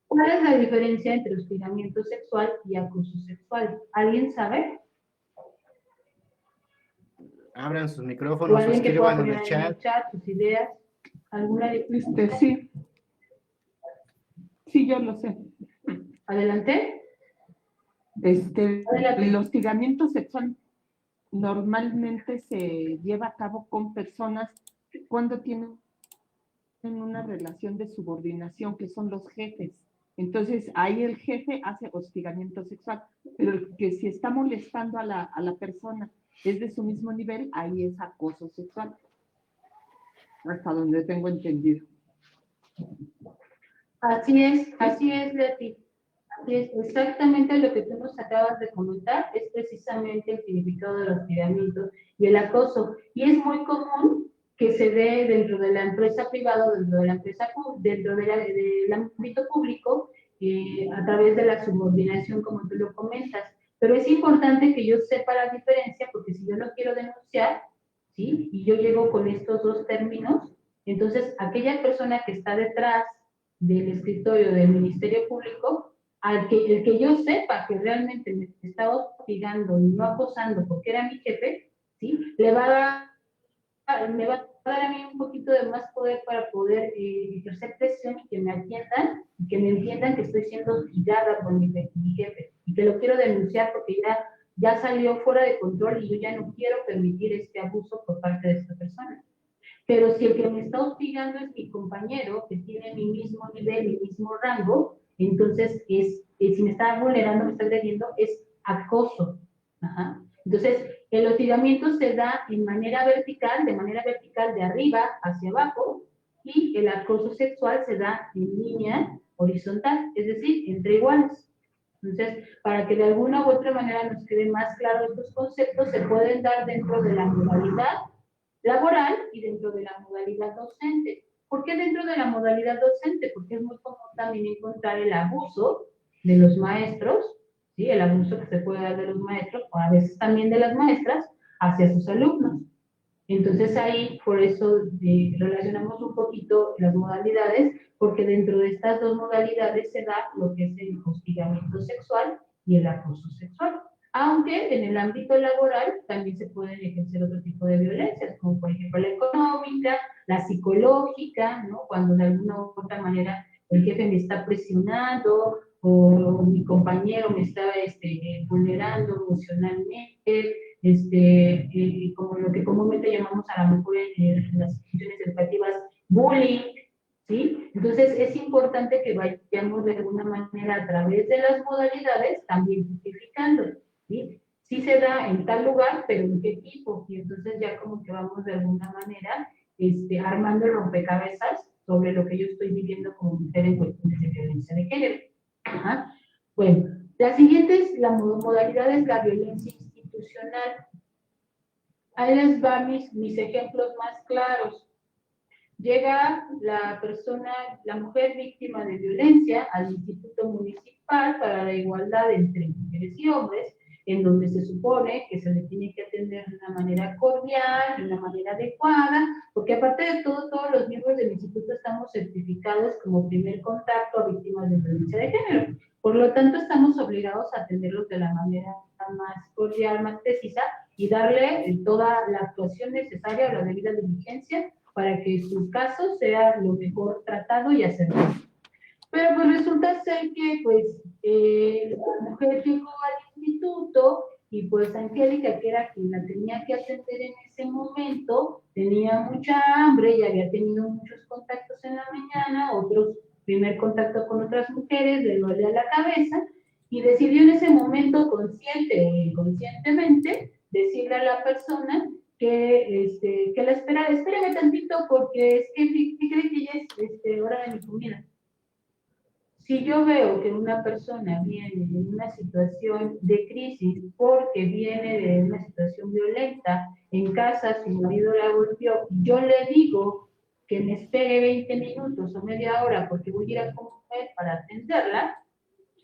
¿cuál es la diferencia entre hostigamiento sexual y acoso sexual? ¿Alguien sabe? Abran sus O micrófonos o alguien que pueda escriban en poner el ahí en el chat. chat sus ideas. ¿Alguna diferencia? Sí, sí, yo lo sé. Adelante. Adelante. El hostigamiento sexual normalmente se lleva a cabo con personas cuando tienen una relación de subordinación, que son los jefes. Entonces, ahí el jefe hace hostigamiento sexual, pero que si está molestando a la persona es de su mismo nivel, ahí es acoso sexual, hasta donde tengo entendido. Así es, Leti. Así es, exactamente lo que tú nos acabas de comentar es precisamente el significado del hostigamiento y el acoso. Y es muy común que se dé dentro de la empresa privada, dentro de la empresa, dentro del ámbito público, a través de la subordinación, como tú lo comentas. Pero es importante que yo sepa la diferencia, porque si yo no quiero denunciar, ¿sí?, y yo llego con estos dos términos, entonces aquella persona que está detrás del escritorio del Ministerio Público, el que yo sepa que realmente me estaba hostigando y no acosando porque era mi jefe, ¿sí?, me va a dar a mí un poquito de más poder para poder ejercer presión y que me atiendan y que me entiendan que estoy siendo hostigada por mi jefe y que lo quiero denunciar porque ya salió fuera de control y yo ya no quiero permitir este abuso por parte de esta persona. Pero si el que me está hostigando es mi compañero, que tiene mi mismo nivel, mi mismo rango, entonces si me está vulnerando, me está agrediendo, es acoso. Ajá. Entonces, el hostigamiento se da de manera vertical de arriba hacia abajo, y el acoso sexual se da en línea horizontal, es decir, entre iguales. Entonces, para que de alguna u otra manera nos quede más claro estos conceptos, se pueden dar dentro de la modalidad laboral y dentro de la modalidad docente. ¿Por qué dentro de la modalidad docente? Porque es muy común también encontrar el abuso de los maestros, ¿sí? El abuso que se puede dar de los maestros, o a veces también de las maestras, hacia sus alumnos. Entonces ahí, por eso relacionamos un poquito las modalidades, porque dentro de estas dos modalidades se da lo que es el hostigamiento sexual y el acoso sexual. Aunque en el ámbito laboral también se pueden ejercer otro tipo de violencias, como por ejemplo la económica, la psicológica, ¿no? Cuando de alguna u otra manera el jefe me está presionando o mi compañero me está vulnerando emocionalmente, como lo que comúnmente llamamos a lo mejor en las instituciones educativas bullying, ¿sí? Entonces es importante que vayamos de alguna manera a través de las modalidades también justificando, ¿sí? Sí se da en tal lugar, pero ¿en qué tipo? Y entonces ya como que vamos de alguna manera armando el rompecabezas sobre lo que yo estoy viviendo como mujer en cuestiones de violencia de género. Ajá. Bueno, la siguiente es la modalidad es la violencia institucional. Ahí les van mis ejemplos más claros. Llega la persona, la mujer víctima de violencia al Instituto Municipal para la Igualdad entre Mujeres y Hombres, en donde se supone que se le tiene que atender de una manera cordial, de una manera adecuada, porque aparte de todo, todos los miembros del instituto estamos certificados como primer contacto a víctimas de violencia de género. Por lo tanto, estamos obligados a atenderlos de la manera más cordial, más precisa, y darle toda la actuación necesaria o la debida diligencia para que su caso sea lo mejor tratado y acertado. Pero pues resulta ser que pues la mujer llegó al instituto y pues Angélica, que era quien la tenía que atender en ese momento, tenía mucha hambre y había tenido muchos contactos en la mañana, otros primer contacto con otras mujeres, le dolía la cabeza y decidió en ese momento, consciente o inconscientemente, decirle a la persona que la espera, espérame tantito porque es que cree que ya es hora de mi comida. Si yo veo que una persona viene de una situación de crisis porque viene de una situación violenta, en casa su marido la golpeó, yo le digo que me espere 20 minutos o media hora porque voy a ir a comer para atenderla,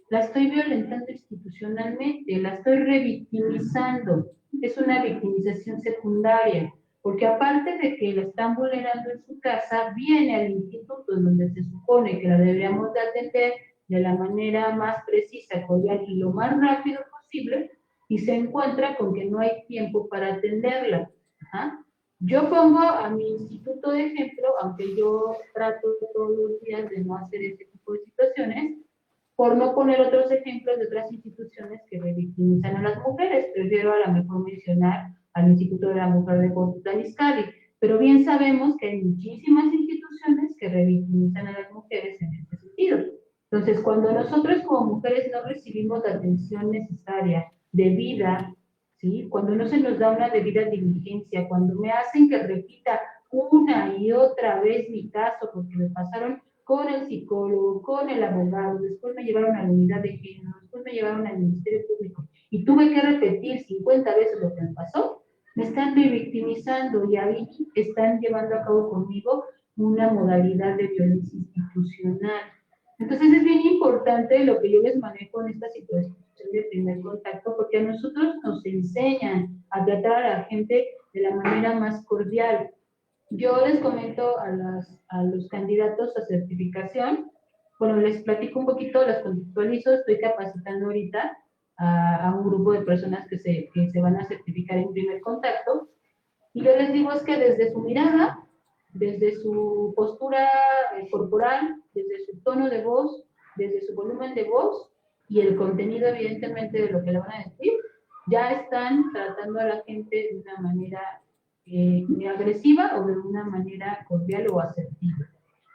la estoy violentando institucionalmente, la estoy revictimizando. Es una victimización secundaria, porque aparte de que la están vulnerando en su casa, viene al instituto donde se supone que la deberíamos de atender de la manera más precisa, cordial y lo más rápido posible, y se encuentra con que no hay tiempo para atenderla. ¿Ah? Yo pongo a mi instituto de ejemplo, aunque yo trato todos los días de no hacer ese tipo de situaciones, por no poner otros ejemplos de otras instituciones que revictimizan a las mujeres. Prefiero a lo mejor mencionar al Instituto de la Mujer de Portugal Iscali, pero bien sabemos que hay muchísimas instituciones que revictimizan a las mujeres en este sentido. Entonces, cuando nosotros como mujeres no recibimos la atención necesaria, debida, ¿sí? Cuando no se nos da una debida diligencia, cuando me hacen que repita una y otra vez mi caso porque me pasaron con el psicólogo, con el abogado, después me llevaron a la unidad de género, después me llevaron al Ministerio Público y tuve que repetir 50 veces lo que me pasó, me están revictimizando y ahí están llevando a cabo conmigo una modalidad de violencia institucional. Entonces es bien importante lo que yo les manejo en esta situación de primer contacto, porque a nosotros nos enseñan a tratar a la gente de la manera más cordial. Yo les comento a los candidatos a certificación, bueno, les platico un poquito, las contextualizo, estoy capacitando ahorita a un grupo de personas que se van a certificar en primer contacto, y yo les digo es que desde su mirada, desde su postura corporal, desde su tono de voz, desde su volumen de voz y el contenido evidentemente de lo que le van a decir, ya están tratando a la gente de una manera agresiva o de una manera cordial o asertiva.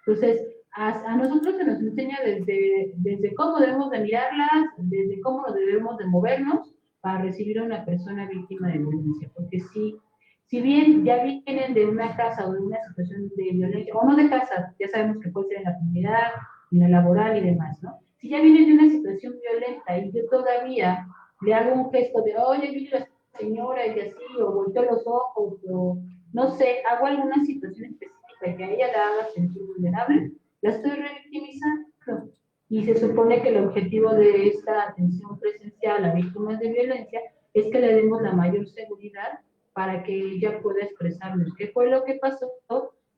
Entonces, a nosotros se nos enseña desde cómo debemos de mirarlas, desde cómo debemos de movernos para recibir a una persona víctima de violencia, porque si bien ya vienen de una casa o de una situación de violencia, o no de casa, ya sabemos que puede ser en la comunidad, en la laboral y demás, ¿no? Si ya viene de una situación violenta y yo todavía le hago un gesto de, oye, mire la señora, y así, o volteo los ojos, o no sé, hago alguna situación específica que a ella la haga sentir vulnerable, la estoy revictimizando. Y se supone que el objetivo de esta atención presencial a víctimas de violencia es que le demos la mayor seguridad para que ella pueda expresarnos qué fue lo que pasó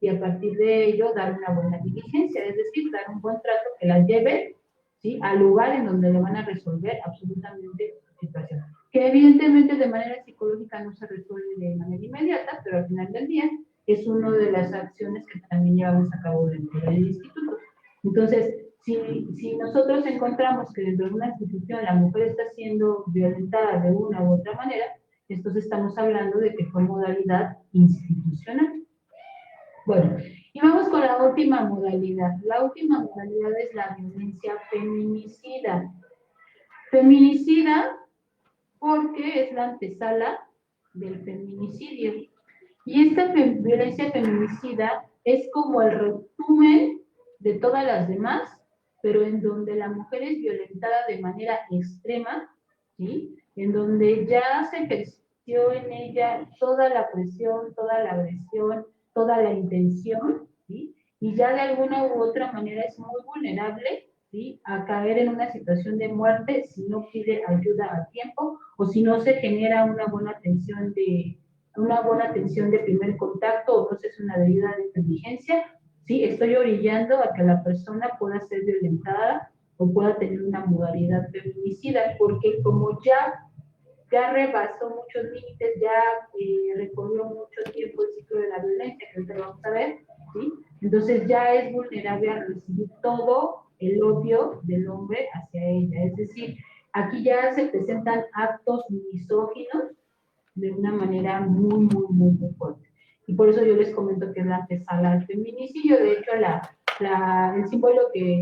y a partir de ello dar una buena diligencia, es decir, dar un buen trato que la lleve, ¿sí?, al lugar en donde le van a resolver absolutamente su situación. Que evidentemente de manera psicológica no se resuelve de manera inmediata, pero al final del día es una de las acciones que también llevamos a cabo dentro del instituto. Entonces, si nosotros encontramos que dentro de una institución la mujer está siendo violentada de una u otra manera, entonces estamos hablando de que fue modalidad institucional. Bueno, y vamos con la última modalidad. La última modalidad es la violencia feminicida. Feminicida porque es la antesala del feminicidio. Y esta violencia feminicida es como el resumen de todas las demás, pero en donde la mujer es violentada de manera extrema, ¿sí?, en donde ya se ejerció en ella toda la presión, toda la agresión, toda la intención, ¿sí?, y ya de alguna u otra manera es muy vulnerable, ¿sí?, a caer en una situación de muerte si no pide ayuda a tiempo o si no se genera una buena atención de primer contacto o no se hace una ayuda de inteligencia. Sí, estoy orillando a que la persona pueda ser violentada o pueda tener una modalidad feminicida, porque como ya rebasó muchos límites, ya recorrió mucho tiempo el ciclo de la violencia, que ahorita vamos a ver, ¿sí?, entonces ya es vulnerable a recibir todo el odio del hombre hacia ella. Es decir, aquí ya se presentan actos misóginos de una manera muy, muy, muy, muy fuerte. Y por eso yo les comento que es la antesala al feminicidio. De hecho, el símbolo que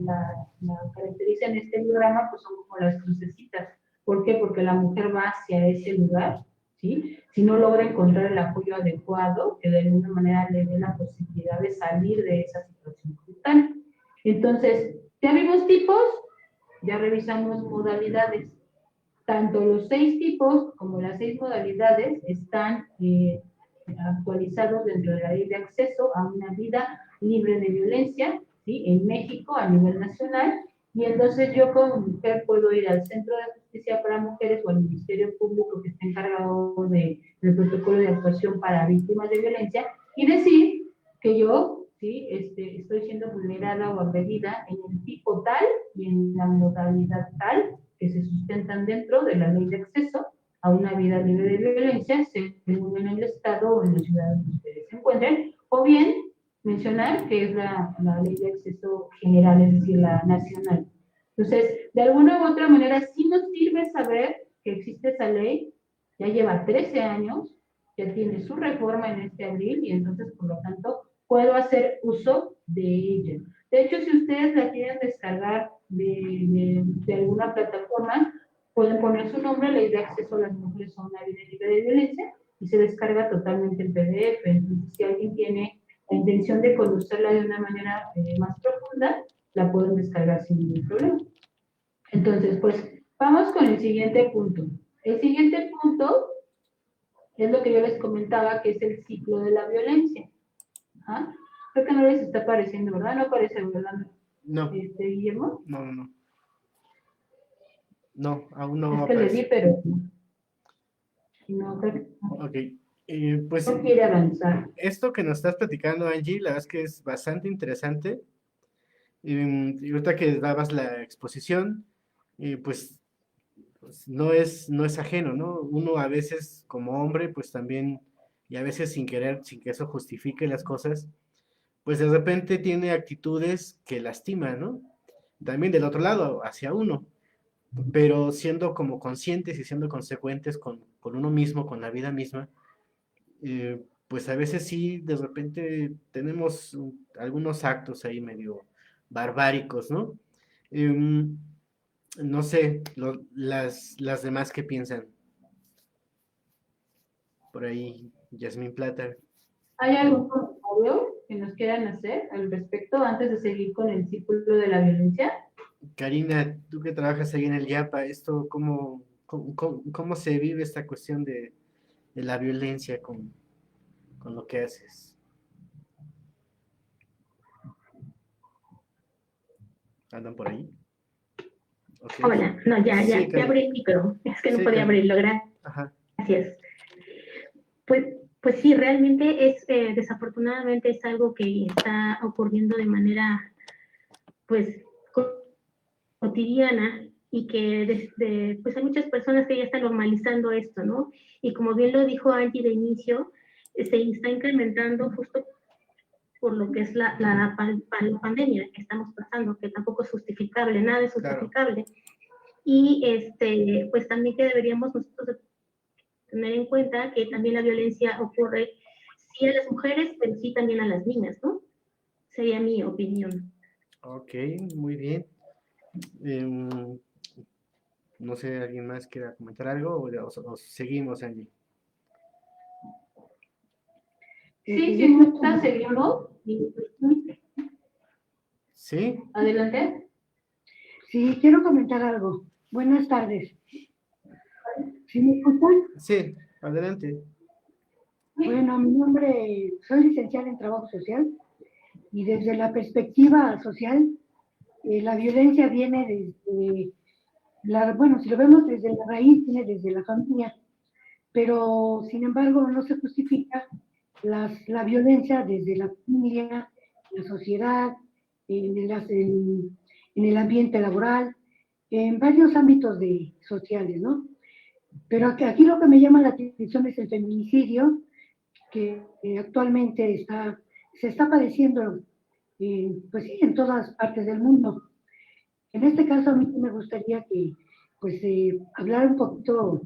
la caracteriza en este diagrama pues son como las crucecitas. ¿Por qué? Porque la mujer va hacia ese lugar, ¿sí? Si no logra encontrar el apoyo adecuado, que de alguna manera le dé la posibilidad de salir de esa situación brutal. Entonces, ya vimos tipos, ya revisamos modalidades. Tanto los 6 tipos como las 6 modalidades están actualizados dentro de la ley de acceso a una vida libre de violencia, ¿sí?, en México a nivel nacional, y entonces yo como mujer puedo ir al Centro de Justicia para Mujeres o al Ministerio Público que está encargado del protocolo de actuación para víctimas de violencia y decir que yo, ¿sí?, estoy siendo vulnerada o agredida en el tipo tal y en la modalidad tal que se sustentan dentro de la ley de acceso a una vida libre de violencia, según en el estado o en la ciudad donde ustedes se encuentren, o bien mencionar que es la ley de acceso general, es decir, la nacional. Entonces, de alguna u otra manera, sí nos sirve saber que existe esa ley, ya lleva 13 años, ya tiene su reforma en este abril y entonces, por lo tanto, puedo hacer uso de ella. De hecho, si ustedes la quieren descargar de alguna plataforma, pueden poner su nombre, Ley de Acceso a las Mujeres a una Vida Libre de Violencia, y se descarga totalmente en PDF. Entonces, si alguien tiene la intención de conocerla de una manera más profunda, la pueden descargar sin ningún problema. Entonces, pues, vamos con el siguiente punto. El siguiente punto es lo que yo les comentaba, que es el ciclo de la violencia. ¿Ah? Creo que no les está apareciendo, ¿verdad? No aparece, ¿verdad? No, Guillermo. no. No, aún no Es que le di, aparece. pero no, Ok, no pues quiere avanzar. esto que nos estás platicando, Angie, la verdad es que es bastante interesante. Y ahorita que dabas la exposición, pues no es ajeno, ¿no? Uno a veces como hombre, pues también, y a veces sin querer, sin que eso justifique las cosas, pues de repente tiene actitudes que lastiman, ¿no? También del otro lado, hacia uno, pero siendo como conscientes y siendo consecuentes con uno mismo, con la vida misma, pues a veces sí, de repente tenemos algunos actos ahí medio barbáricos, ¿no? Em, no sé, las demás que piensan por ahí, Yasmín Plata. ¿Hay algún comentario que nos quieran hacer al respecto antes de seguir con el círculo de la violencia? Karina, tú que trabajas ahí en el YAPA, esto, cómo se vive esta cuestión de la violencia con lo que haces? ¿Andan por ahí? Ok. Hola, no, Sí, ya Karina. abrí el micro, es que no Sí, podía Karina. abrirlo, Ajá. gracias. Pues sí, realmente desafortunadamente es algo que está ocurriendo de manera, pues, cotidiana y que pues hay muchas personas que ya están normalizando esto, ¿no? Y como bien lo dijo Angie de inicio, se está incrementando justo por lo que es la pandemia que estamos pasando, que tampoco es justificable, nada es Claro, justificable. Y pues también que deberíamos nosotros tener en cuenta que también la violencia ocurre sí a las mujeres, pero sí también a las niñas, ¿no? Sería mi opinión. ok, muy bien. Em, no sé, ¿alguien más quiera comentar algo o seguimos, Angie? Sí, si Yo quiero gusta, seguimos. ¿Sí? Adelante. Sí, quiero comentar algo. Buenas tardes. ¿Sí me escuchan? Sí, adelante. Bueno, mi nombre, soy licenciada en Trabajo Social y desde la perspectiva social, la violencia viene desde bueno, si lo vemos desde la raíz, viene desde la familia, pero sin embargo no se justifica la violencia desde la familia, la sociedad, en el ambiente laboral, en varios ámbitos sociales, ¿no? Pero aquí lo que me llama la atención es el feminicidio, que actualmente se está padeciendo, pues sí, en todas partes del mundo. En este caso, a mí sí me gustaría que, pues, hablar un poquito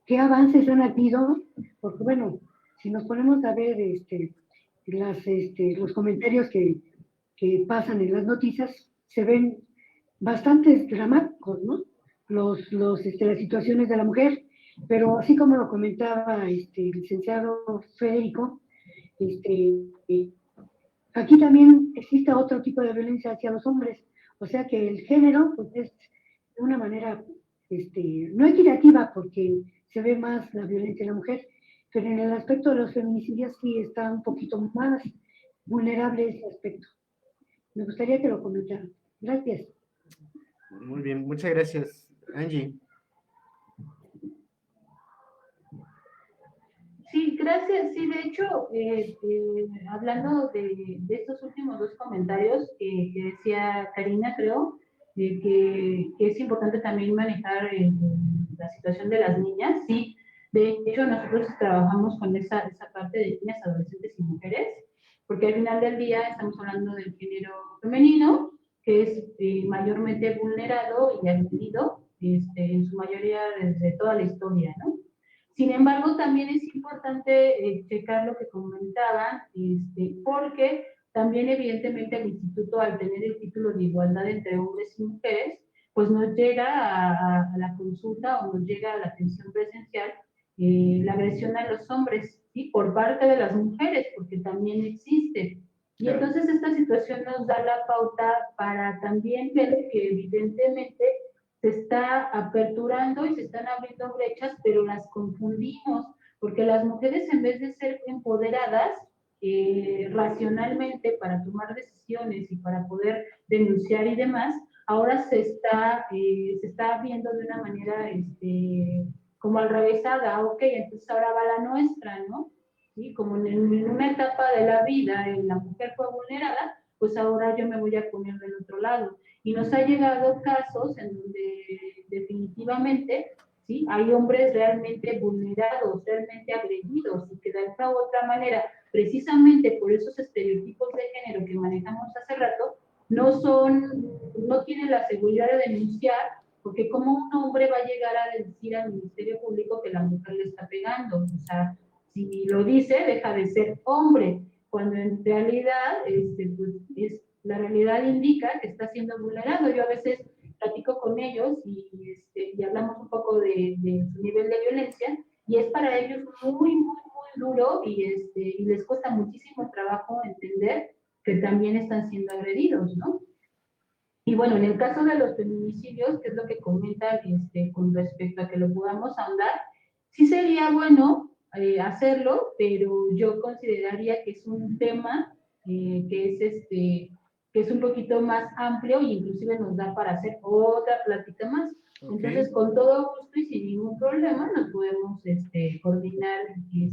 qué avances han habido, porque bueno, si nos ponemos a ver los comentarios que pasan en las noticias, se ven bastantes dramáticos, ¿no? Las situaciones de la mujer, pero así como lo comentaba el licenciado Federico, este, aquí también existe otro tipo de violencia hacia los hombres, o sea que el género pues, es de una manera no equitativa porque se ve más la violencia en la mujer, pero en el aspecto de los feminicidios sí está un poquito más vulnerable ese aspecto. Me gustaría que lo comentaran. Gracias. Muy bien, muchas gracias, Angie. Sí, gracias. Sí, de hecho, hablando de estos últimos dos comentarios que decía Karina, creo, que es importante también manejar la situación de las niñas. Sí, de hecho, nosotros trabajamos con esa parte de niñas, adolescentes y mujeres, porque al final del día estamos hablando del género femenino, que es mayormente vulnerado y agredido, en su mayoría desde toda la historia, ¿no? Sin embargo, también es importante checar lo que comentaban, porque también evidentemente el instituto, al tener el título de igualdad entre hombres y mujeres, pues nos llega a la consulta o nos llega a la atención presencial la agresión a los hombres, ¿sí? Por parte de las mujeres, porque también existe. Y Claro. entonces esta situación nos da la pauta para también ver que evidentemente se está aperturando y se están abriendo brechas, pero las confundimos, porque las mujeres en vez de ser empoderadas racionalmente para tomar decisiones y para poder denunciar y demás, ahora se está viendo de una manera como al revésada, ok, entonces ahora va la nuestra, ¿no? ¿Sí? Como en una etapa de la vida la mujer fue vulnerada, pues ahora yo me voy a poner del otro lado. Y nos ha llegado casos en donde definitivamente ¿sí? Hay hombres realmente vulnerados, realmente agredidos, y que de esta u otra manera, precisamente por esos estereotipos de género que manejamos hace rato, no tienen la seguridad de denunciar, porque como un hombre va a llegar a decir al Ministerio Público que la mujer le está pegando, o sea, si lo dice, deja de ser hombre, cuando en realidad, pues, la realidad indica que está siendo vulnerado. Yo a veces platico con ellos y hablamos un poco de su nivel de violencia, y es para ellos muy, muy, muy duro y les cuesta muchísimo trabajo entender que también están siendo agredidos, ¿no? Y bueno, en el caso de los feminicidios, que es lo que comentan con respecto a que lo podamos ahondar, sí sería bueno hacerlo, pero yo consideraría que es un tema que es un poquito más amplio e inclusive nos da para hacer otra plática más. Ok, Entonces, con todo gusto y sin ningún problema, nos podemos coordinar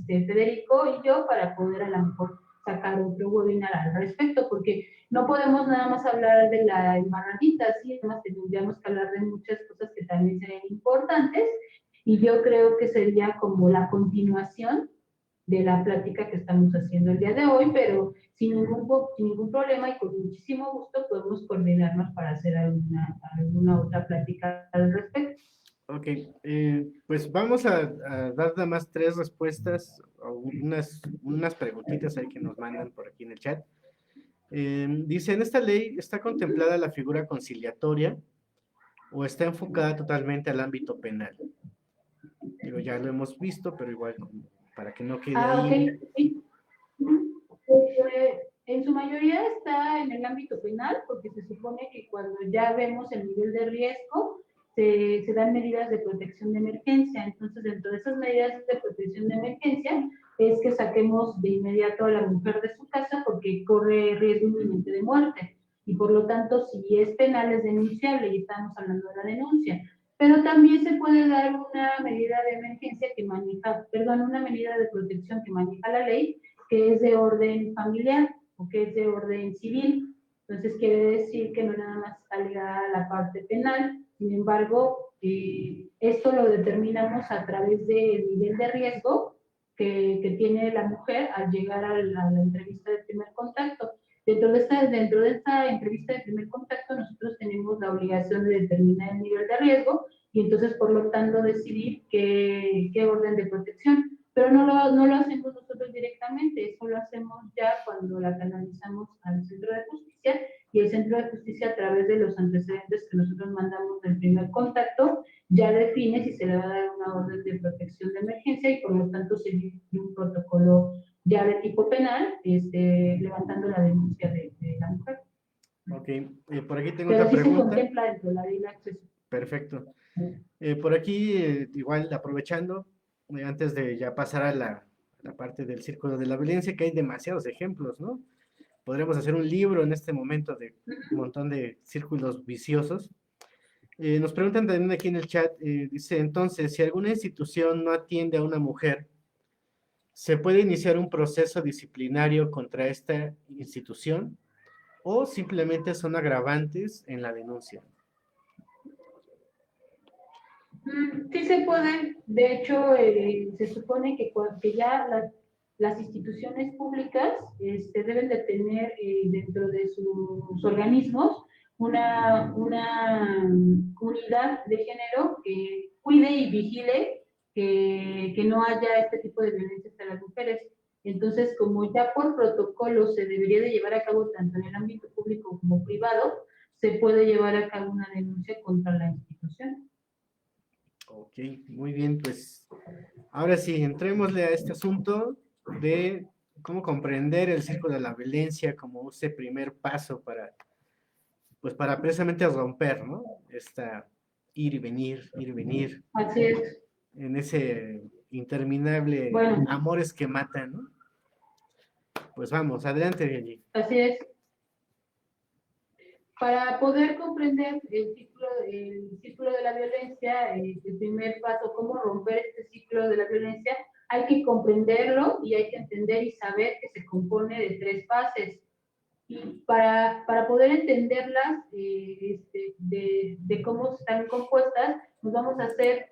Federico y yo para poder a lo mejor sacar otro webinar al respecto, porque no podemos nada más hablar de la embarradita, sí, además tendríamos que hablar de muchas cosas que también serían importantes, y yo creo que sería como la continuación de la plática que estamos haciendo el día de hoy, pero sin ningún problema y con muchísimo gusto podemos coordinarnos para hacer alguna otra plática al respecto. ok. Pues vamos a dar nada más tres respuestas, o unas preguntitas ahí que nos mandan por aquí en el chat. Dice, ¿en esta ley está contemplada la figura conciliatoria o está enfocada totalmente al ámbito penal? Digo, ya lo hemos visto, pero igual para que no quede Ah, ok. ahí. Sí. Pues, en su mayoría está en el ámbito penal, porque se supone que cuando ya vemos el nivel de riesgo, se dan medidas de protección de emergencia. Entonces, dentro de esas medidas de protección de emergencia, es que saquemos de inmediato a la mujer de su casa porque corre riesgo inminente de muerte. Y por lo tanto, si es penal, es denunciable y estamos hablando de la denuncia. Pero también se puede dar una medida de emergencia que maneja, perdón, una medida de protección que maneja la ley, que es de orden familiar o que es de orden civil. Entonces quiere decir que no nada más está ligada a la parte penal, sin embargo, esto lo determinamos a través del nivel de riesgo que tiene la mujer al llegar a la entrevista de primer contacto. Dentro de esta entrevista de primer contacto, nosotros tenemos la obligación de determinar el nivel de riesgo y entonces, por lo tanto, decidir qué orden de protección. Pero no lo hacemos nosotros directamente, eso lo hacemos ya cuando la canalizamos al centro de justicia y el centro de justicia, a través de los antecedentes que nosotros mandamos del primer contacto, ya define si se le va a dar una orden de protección de emergencia y por lo tanto seguir un protocolo ya de tipo penal, levantando la denuncia de la mujer. Ok, por aquí tengo Pero otra sí se pregunta. contempla dentro de la ley de acceso. Perfecto. Por aquí, igual aprovechando, antes de ya pasar a la parte del círculo de la violencia, que hay demasiados ejemplos, ¿no? Podríamos hacer un libro en este momento de un montón de círculos viciosos. Nos preguntan también aquí en el chat, dice, entonces, si alguna institución no atiende a una mujer, ¿se puede iniciar un proceso disciplinario contra esta institución o simplemente son agravantes en la denuncia? Sí se puede, de hecho, se supone que ya las instituciones públicas deben de tener dentro de sus organismos una unidad de género que cuide y vigile que no haya este tipo de violencia hacia las mujeres. Entonces, como ya por protocolo se debería de llevar a cabo tanto en el ámbito público como privado, se puede llevar a cabo una denuncia contra la institución. Ok, muy bien, pues ahora sí, entrémosle a este asunto de cómo comprender el círculo de la violencia como ese primer paso pues para precisamente romper, ¿no? Esta ir y venir, Así es. en ese interminable Bueno, amores que matan, ¿no? Pues vamos, adelante, Vianney. así es. Para poder comprender el círculo de la violencia, el primer paso, cómo romper este ciclo de la violencia, hay que comprenderlo y hay que entender y saber que se compone de tres fases. Y para poder entenderlas, de cómo están compuestas, nos vamos a hacer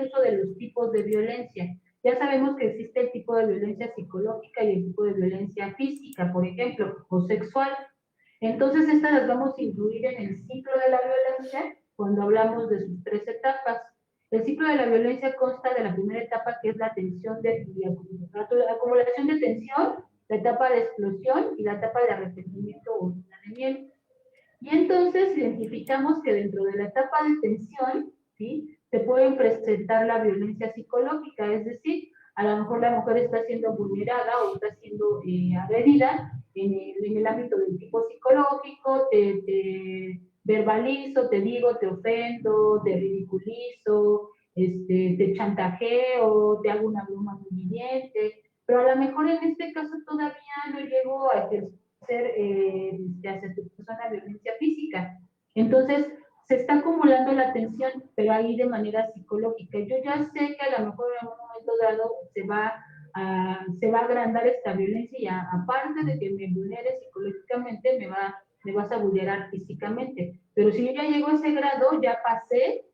uso de los tipos de violencia. Ya sabemos que existe el tipo de violencia psicológica y el tipo de violencia física, por ejemplo, o sexual. Entonces, estas las vamos a incluir en el ciclo de la violencia cuando hablamos de sus tres etapas. El ciclo de la violencia consta de la primera etapa, que es la tensión la acumulación de tensión, la etapa de explosión y la etapa de arrepentimiento o luna de miel. Y entonces identificamos que dentro de la etapa de tensión, ¿sí?, se puede presentar la violencia psicológica, es decir, a lo mejor la mujer está siendo vulnerada o está siendo agredida en el ámbito del tipo psicológico, te verbalizo, te digo, te ofendo, te ridiculizo, te chantajeo, te hago una broma muy hiriente, pero a lo mejor en este caso todavía no llego a ejercer hacia tu persona violencia física. Entonces, se está acumulando la tensión, pero ahí de manera psicológica. Yo ya sé que a lo mejor en un momento dado se va a agrandar esta violencia y aparte de que me vulnere psicológicamente, me vas a vulnerar físicamente. Pero si yo ya llego a ese grado, ya pasé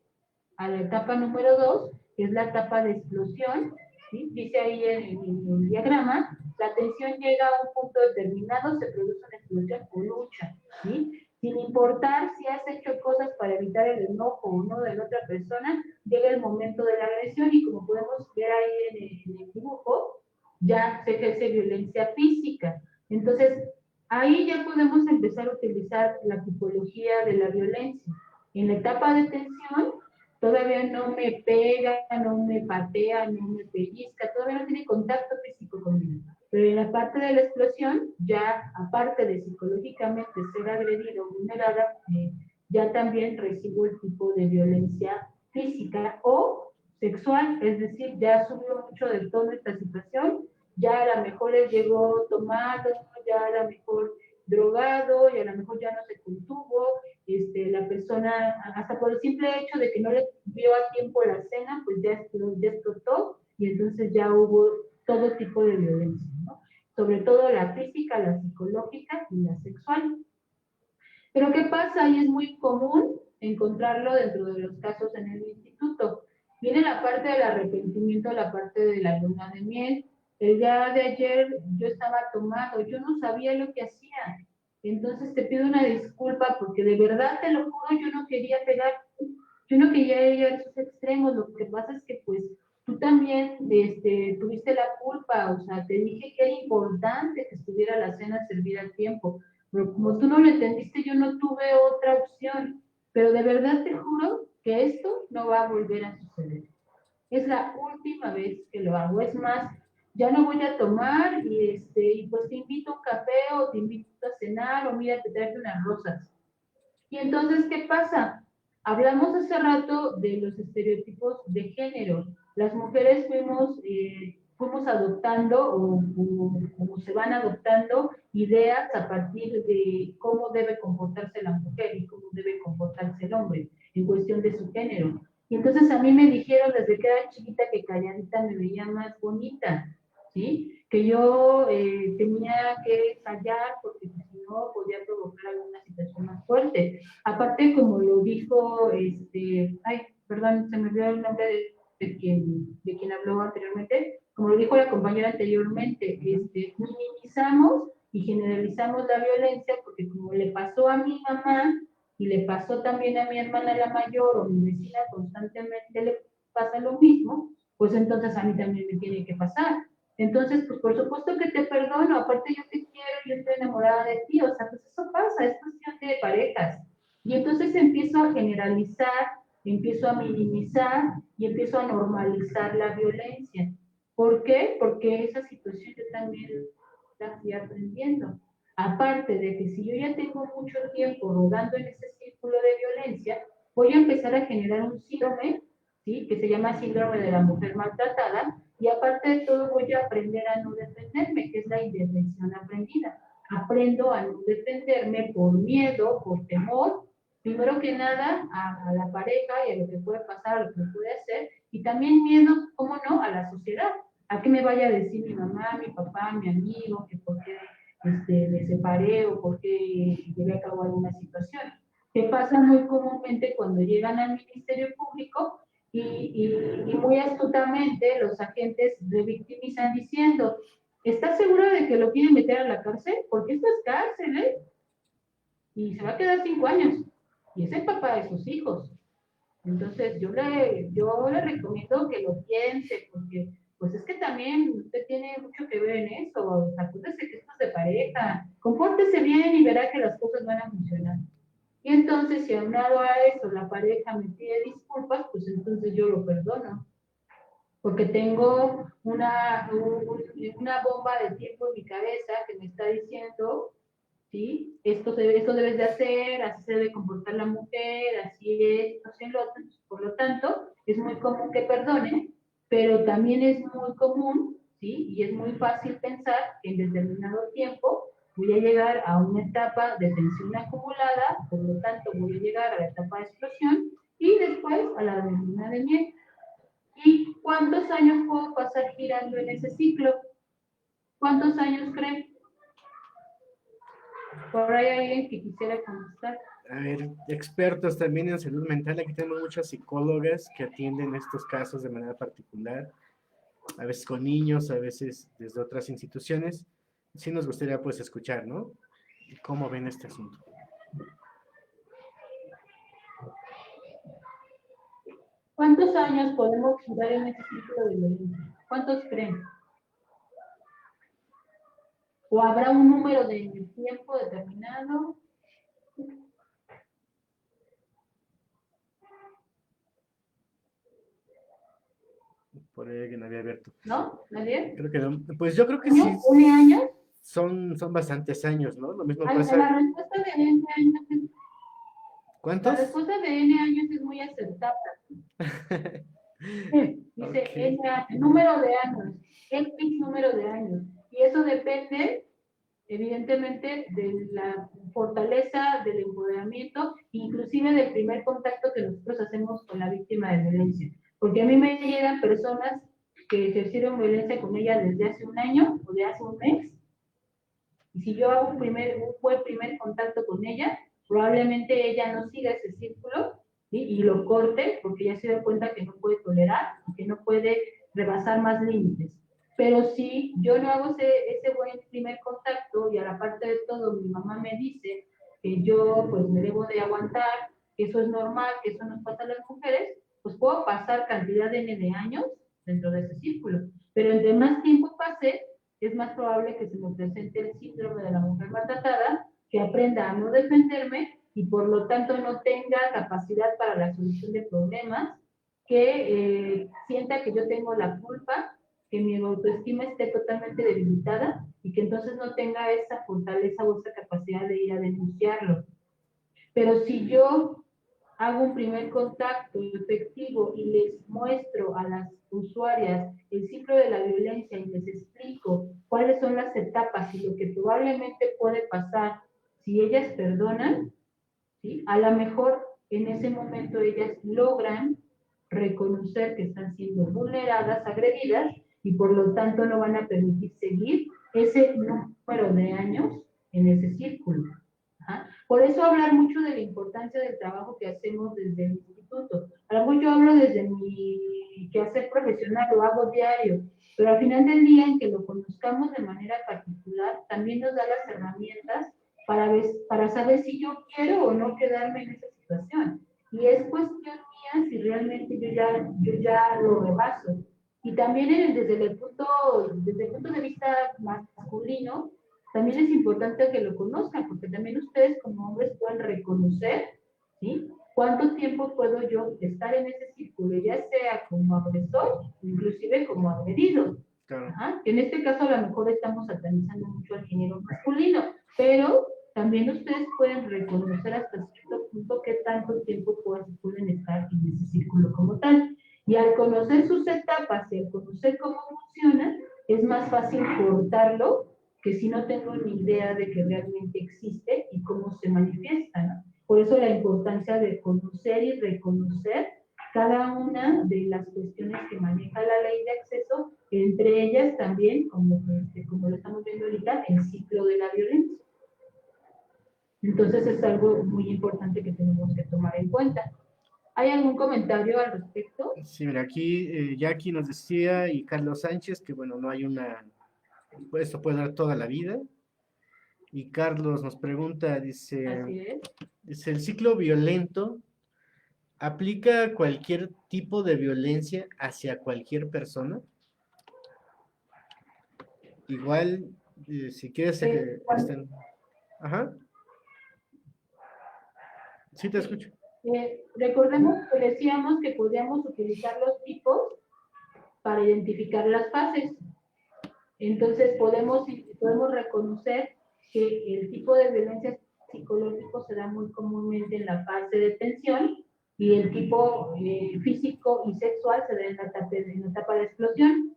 a la etapa número 2, que es la etapa de explosión, ¿sí? Dice ahí en el diagrama, la tensión llega a un punto determinado, se produce una explosión o lucha, ¿sí? Sin importar si has hecho cosas para evitar el enojo o no de la otra persona, llega el momento de la agresión y como podemos ver ahí en el dibujo, ya se ejerce violencia física. Entonces, ahí ya podemos empezar a utilizar la tipología de la violencia. En la etapa de tensión, todavía no me pega, no me patea, no me pellizca, todavía no tiene contacto físico conmigo. Pero en la parte de la explosión, ya aparte de psicológicamente ser agredido o vulnerada, ya también recibo el tipo de violencia física o sexual, es decir, ya subió mucho del tono esta situación, ya a lo mejor les llegó tomado, ya a lo mejor drogado y a lo mejor ya no se contuvo, la persona, hasta por el simple hecho de que no le vio a tiempo la cena, pues ya explotó y entonces ya hubo todo tipo de violencia, ¿no? Sobre todo la física, la psicológica y la sexual. Pero ¿qué pasa? Y es muy común encontrarlo dentro de los casos en el instituto. Viene la parte del arrepentimiento, la parte de la luna de miel. El día de ayer yo estaba tomado, yo no sabía lo que hacía. Entonces te pido una disculpa porque de verdad te lo juro, yo no quería pegar, yo no quería ir a esos extremos. Lo que pasa es que pues tú también tuviste la culpa, o sea, te dije que era importante que estuviera la cena servida a tiempo. Pero como tú no lo entendiste, yo no tuve otra opción. Pero de verdad te juro que esto no va a volver a suceder. Es la última vez que lo hago. Es más, ya no voy a tomar y pues te invito a un café o te invito a cenar o mira, te traigo unas rosas. Y entonces, ¿qué pasa? Hablamos hace rato de los estereotipos de género. Las mujeres fuimos adoptando o se van adoptando ideas a partir de cómo debe comportarse la mujer y cómo debe comportarse el hombre en cuestión de su género. Y entonces a mí me dijeron desde que era chiquita que calladita me veía más bonita, ¿sí? Que yo tenía que callar porque si no podía provocar alguna situación más fuerte. Aparte, como lo dijo, ay, perdón, se me olvidó el nombre de quien habló anteriormente, como lo dijo la compañera anteriormente, minimizamos y generalizamos la violencia porque como le pasó a mi mamá y le pasó también a mi hermana la mayor o mi vecina constantemente le pasa lo mismo, pues entonces a mí también me tiene que pasar. Entonces, pues por supuesto que te perdono, aparte yo te quiero, yo estoy enamorada de ti, o sea, pues eso pasa, es cuestión de parejas. Y entonces empiezo a generalizar, empiezo a minimizar y empiezo a normalizar la violencia. ¿Por qué? Porque esa situación yo también la fui aprendiendo. Aparte de que si yo ya tengo mucho tiempo rodando en ese círculo de violencia, voy a empezar a generar un síndrome, ¿sí? Que se llama síndrome de la mujer maltratada, y aparte de todo voy a aprender a no defenderme, que es la indefensión aprendida. Aprendo a no defenderme por miedo, por temor, primero que nada a la pareja y a lo que puede pasar, a lo que puede hacer, y también miedo, ¿cómo no?, a la sociedad. A qué me vaya a decir mi mamá, mi papá, mi amigo, que por qué me separé o por qué llevé a cabo alguna situación. Que pasa muy comúnmente cuando llegan al Ministerio Público y muy astutamente los agentes revictimizan diciendo, ¿estás segura de que lo quieren meter a la cárcel? Porque esto es cárcel, ¿eh? Y se va a quedar 5 años. Y es el papá de sus hijos. Entonces, yo le recomiendo que lo piense, porque pues es que también usted tiene mucho que ver en eso. Acuérdese que esto es de pareja. Compórtese bien y verá que las cosas van a funcionar. Y entonces, si aunado a eso la pareja me pide disculpas, pues entonces yo lo perdono. porque tengo una bomba de tiempo en mi cabeza que me está diciendo, ¿sí? Esto debes de hacer, así se debe comportar la mujer, así es, así lo otro. Por lo tanto, es muy común que perdone, pero también es muy común, ¿sí? Y es muy fácil pensar que en determinado tiempo voy a llegar a una etapa de tensión acumulada, por lo tanto voy a llegar a la etapa de explosión y después a la de luna de miel. ¿Y cuántos años puedo pasar girando en ese ciclo? ¿Cuántos años creen? Por ahí hay alguien que quisiera contestar. A ver, expertos también en salud mental. Aquí tenemos muchas psicólogas que atienden estos casos de manera particular, a veces con niños, a veces desde otras instituciones. Sí nos gustaría pues escuchar, ¿no? ¿Cómo ven este asunto? ¿Cuántos años podemos girar en ese ciclo de violencia? ¿Cuántos creen? ¿O habrá un número de tiempo determinado? Por ahí alguien había abierto. ¿No? ¿Nadie? Creo que no. Pues yo creo que sí. ¿Años? ¿1 año? Son bastantes años, ¿no? Lo mismo La pasa. respuesta de N años es, la ¿Cuántos? respuesta de N años es muy acertada. Dice Ok. número de años, X número de años. Y eso depende, evidentemente, de la fortaleza, del empoderamiento, inclusive del primer contacto que nosotros hacemos con la víctima de violencia. Porque a mí me llegan personas que ejercieron violencia con ella desde hace un año o de hace un mes. Y si yo hago un buen primer contacto con ella, probablemente ella no siga ese círculo, ¿sí? Y lo corte porque ya se da cuenta que no puede tolerar, que no puede rebasar más límites. Pero si yo no hago ese buen primer contacto y a la parte de todo mi mamá me dice que yo pues me debo de aguantar, que eso es normal, que eso nos pasa a las mujeres, pues puedo pasar cantidad de años dentro de ese círculo. Pero entre más tiempo pase, es más probable que se me presente el síndrome de la mujer maltratada, que aprenda a no defenderme y por lo tanto no tenga capacidad para la solución de problemas, que sienta que yo tengo la culpa, que mi autoestima esté totalmente debilitada y que entonces no tenga esa fortaleza o esa capacidad de ir a denunciarlo. Pero si yo hago un primer contacto efectivo y les muestro a las usuarias el ciclo de la violencia y les explico cuáles son las etapas y lo que probablemente puede pasar si ellas perdonan, ¿sí? A lo mejor en ese momento ellas logran reconocer que están siendo vulneradas, agredidas, y por lo tanto no van a permitir seguir ese número de años en ese círculo. Ajá. Por eso hablar mucho de la importancia del trabajo que hacemos desde el instituto. A lo mejor yo hablo desde mi quehacer profesional, lo hago diario, pero al final del día en que lo conozcamos de manera particular, también nos da las herramientas para saber si yo quiero o no quedarme en esa situación. Y es cuestión mía si realmente yo ya lo rebaso. Y también desde el punto de vista masculino, también es importante que lo conozcan, porque también ustedes como hombres pueden reconocer, ¿sí? ¿Cuánto tiempo puedo yo estar en ese círculo, ya sea como agresor, inclusive como agredido? Claro. Ajá. En este caso a lo mejor estamos satanizando mucho al género masculino, pero también ustedes pueden reconocer hasta cierto punto qué tanto tiempo pueden estar en ese círculo como tal. Y al conocer sus etapas y al conocer cómo funciona, es más fácil cortarlo que si no tengo ni idea de que realmente existe y cómo se manifiesta, ¿no? Por eso la importancia de conocer y reconocer cada una de las cuestiones que maneja la ley de acceso, entre ellas también, como lo estamos viendo ahorita, el ciclo de la violencia. Entonces es algo muy importante que tenemos que tomar en cuenta. ¿Hay algún comentario al respecto? Sí, mira, aquí Jackie nos decía y Carlos Sánchez que, bueno, no hay pues esto puede dar toda la vida. Y Carlos nos pregunta, Así es. dice, ¿el ciclo violento aplica a cualquier tipo de violencia hacia cualquier persona? Igual, si quieres, ajá, sí te escucho. Recordemos que decíamos que podíamos utilizar los tipos para identificar las fases. Entonces podemos reconocer que el tipo de violencia psicológico se da muy comúnmente en la fase de tensión y el tipo físico y sexual se da en la etapa de explosión.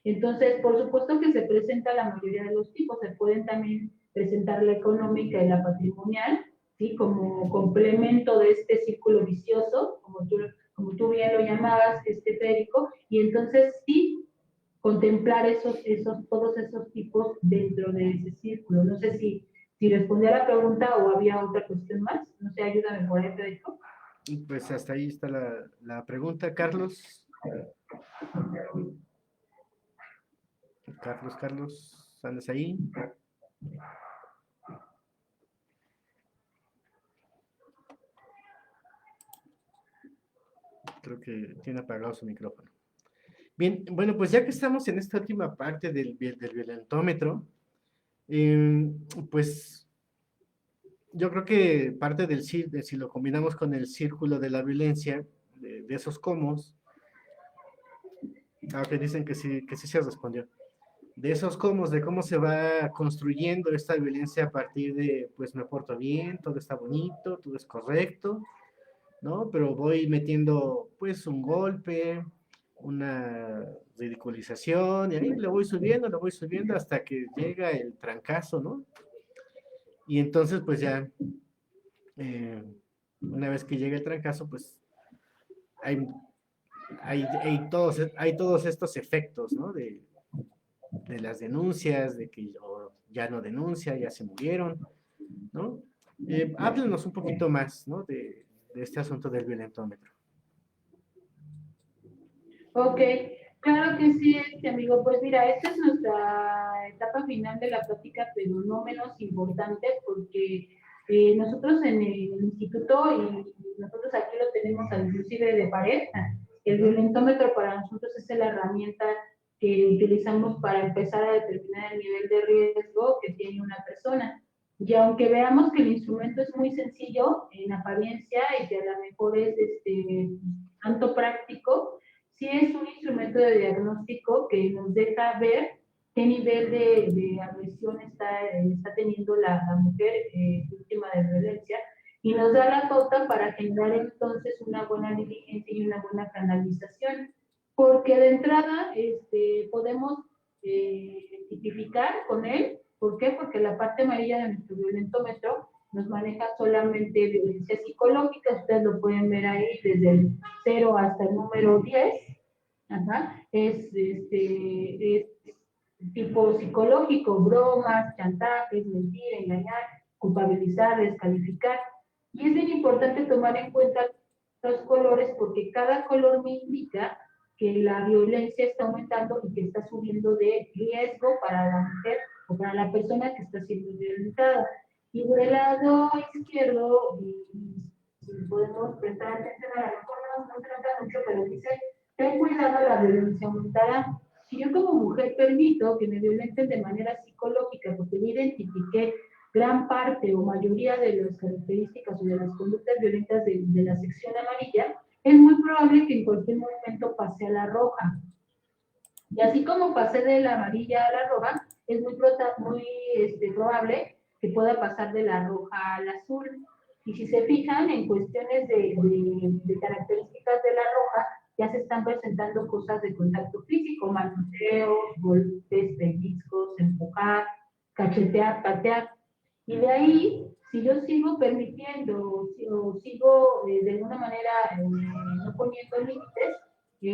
Entonces, por supuesto que se presenta la mayoría de los tipos, se pueden también presentar la económica y la patrimonial, ¿sí? Como complemento de este círculo vicioso, como tú bien lo llamabas, Federico, y entonces sí, contemplar todos esos tipos dentro de ese círculo. No sé si respondí a la pregunta o había otra cuestión más. No sé, ayúdame por ahí, Federico. Pues hasta ahí está la pregunta, Carlos. Carlos, ¿andas ahí? Creo que tiene apagado su micrófono. Bien, bueno, pues ya que estamos en esta última parte del violentómetro, pues yo creo que parte si lo combinamos con el círculo de la violencia, de esos comos, aunque dicen que sí se respondió, de esos comos, de cómo se va construyendo esta violencia a partir de, pues me porto bien, todo está bonito, todo es correcto, ¿no? Pero voy metiendo, pues, un golpe, una ridiculización, y ahí lo voy subiendo hasta que llega el trancazo, ¿no? Y entonces, pues ya, eh, una vez que llega el trancazo, pues hay, hay todos estos efectos, ¿no? De las denuncias, de que ya no denuncia, ya se murieron, ¿no? Háblenos un poquito más, ¿no? De este asunto del violentómetro. Ok, claro que sí, amigo. Pues mira, esta es nuestra etapa final de la plática, pero no menos importante, porque nosotros en el instituto, y nosotros aquí lo tenemos inclusive de pared, el violentómetro para nosotros es la herramienta que utilizamos para empezar a determinar el nivel de riesgo que tiene una persona. Y aunque veamos que el instrumento es muy sencillo en apariencia y que a lo mejor es tanto práctico, sí es un instrumento de diagnóstico que nos deja ver qué nivel de agresión está teniendo la mujer víctima de violencia y nos da la pauta para generar entonces una buena diligencia y una buena canalización. Porque de entrada podemos tipificar con él. ¿Por qué? Porque la parte amarilla de nuestro violentómetro nos maneja solamente violencia psicológica. Ustedes lo pueden ver ahí desde el 0 hasta el número 10. Ajá. Es tipo psicológico, bromas, chantajes, mentir, engañar, culpabilizar, descalificar. Y es bien importante tomar en cuenta los colores porque cada color me indica que la violencia está aumentando y que está subiendo de riesgo para la mujer o para la persona que está siendo violentada. Y del lado izquierdo, y podemos prestar atención, a lo mejor no se nota mucho, pero dice, ten cuidado, la violencia aumentará. Si yo como mujer permito que me violenten de manera psicológica porque me identifiqué gran parte o mayoría de las características o de las conductas violentas de la sección amarilla, es muy probable que en cualquier momento pase a la roja. Y así como pasé de la amarilla a la roja, es muy probable que pueda pasar de la roja al azul. Y si se fijan en cuestiones de características de la roja, ya se están presentando cosas de contacto físico, manoseos, golpes, pellizcos, empujar, cachetear, patear. Y de ahí, si yo sigo permitiendo o sigo de alguna manera no poniendo límites,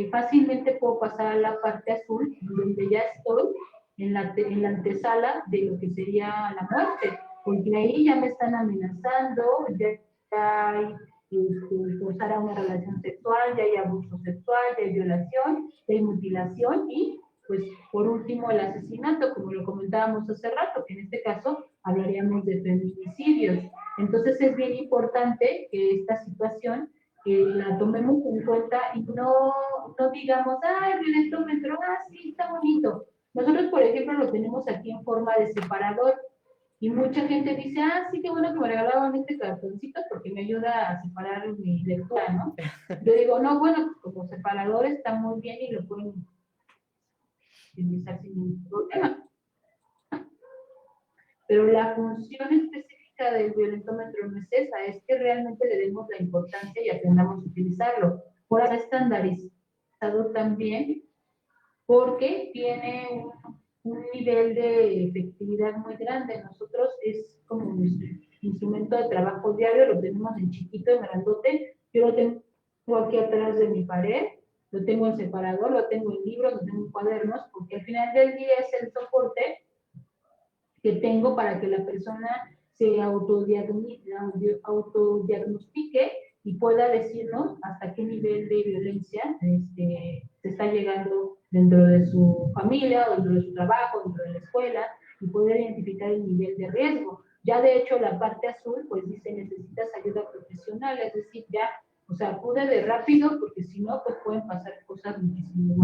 fácilmente puedo pasar a la parte azul, donde ya estoy en la antesala de lo que sería la muerte, porque ahí ya me están amenazando, ya hay forzar a una relación sexual, ya hay abuso sexual, ya hay violación, ya hay mutilación y, pues, por último, el asesinato, como lo comentábamos hace rato, que en este caso hablaríamos de feminicidios. Entonces es bien importante que esta situación la tomemos en cuenta y no digamos, el violentómetro, sí, está bonito. Nosotros, por ejemplo, lo tenemos aquí en forma de separador y mucha gente dice, sí, qué bueno que me regalaban este cartoncito porque me ayuda a separar mi lectura, ¿no? Yo digo, no, bueno, como separador está muy bien y lo pueden utilizar sin ningún problema. Pero la función específica del violentómetro no es esa, es que realmente le demos la importancia y aprendamos a utilizarlo. Por eso estandarizado también, porque tiene un nivel de efectividad muy grande. Nosotros es como nuestro instrumento de trabajo diario, lo tenemos en chiquito, en grandote. Yo lo tengo aquí atrás de mi pared, lo tengo en separador, lo tengo en libros, lo tengo en cuadernos, porque al final del día es el soporte que tengo para que la persona se autodiagnostique y pueda decirnos hasta qué nivel de violencia se está llegando dentro de su familia, dentro de su trabajo, dentro de la escuela, y poder identificar el nivel de riesgo. Ya de hecho la parte azul pues dice necesitas ayuda profesional, es decir, ya, o sea, acude de rápido porque si no pues pueden pasar cosas muchísimo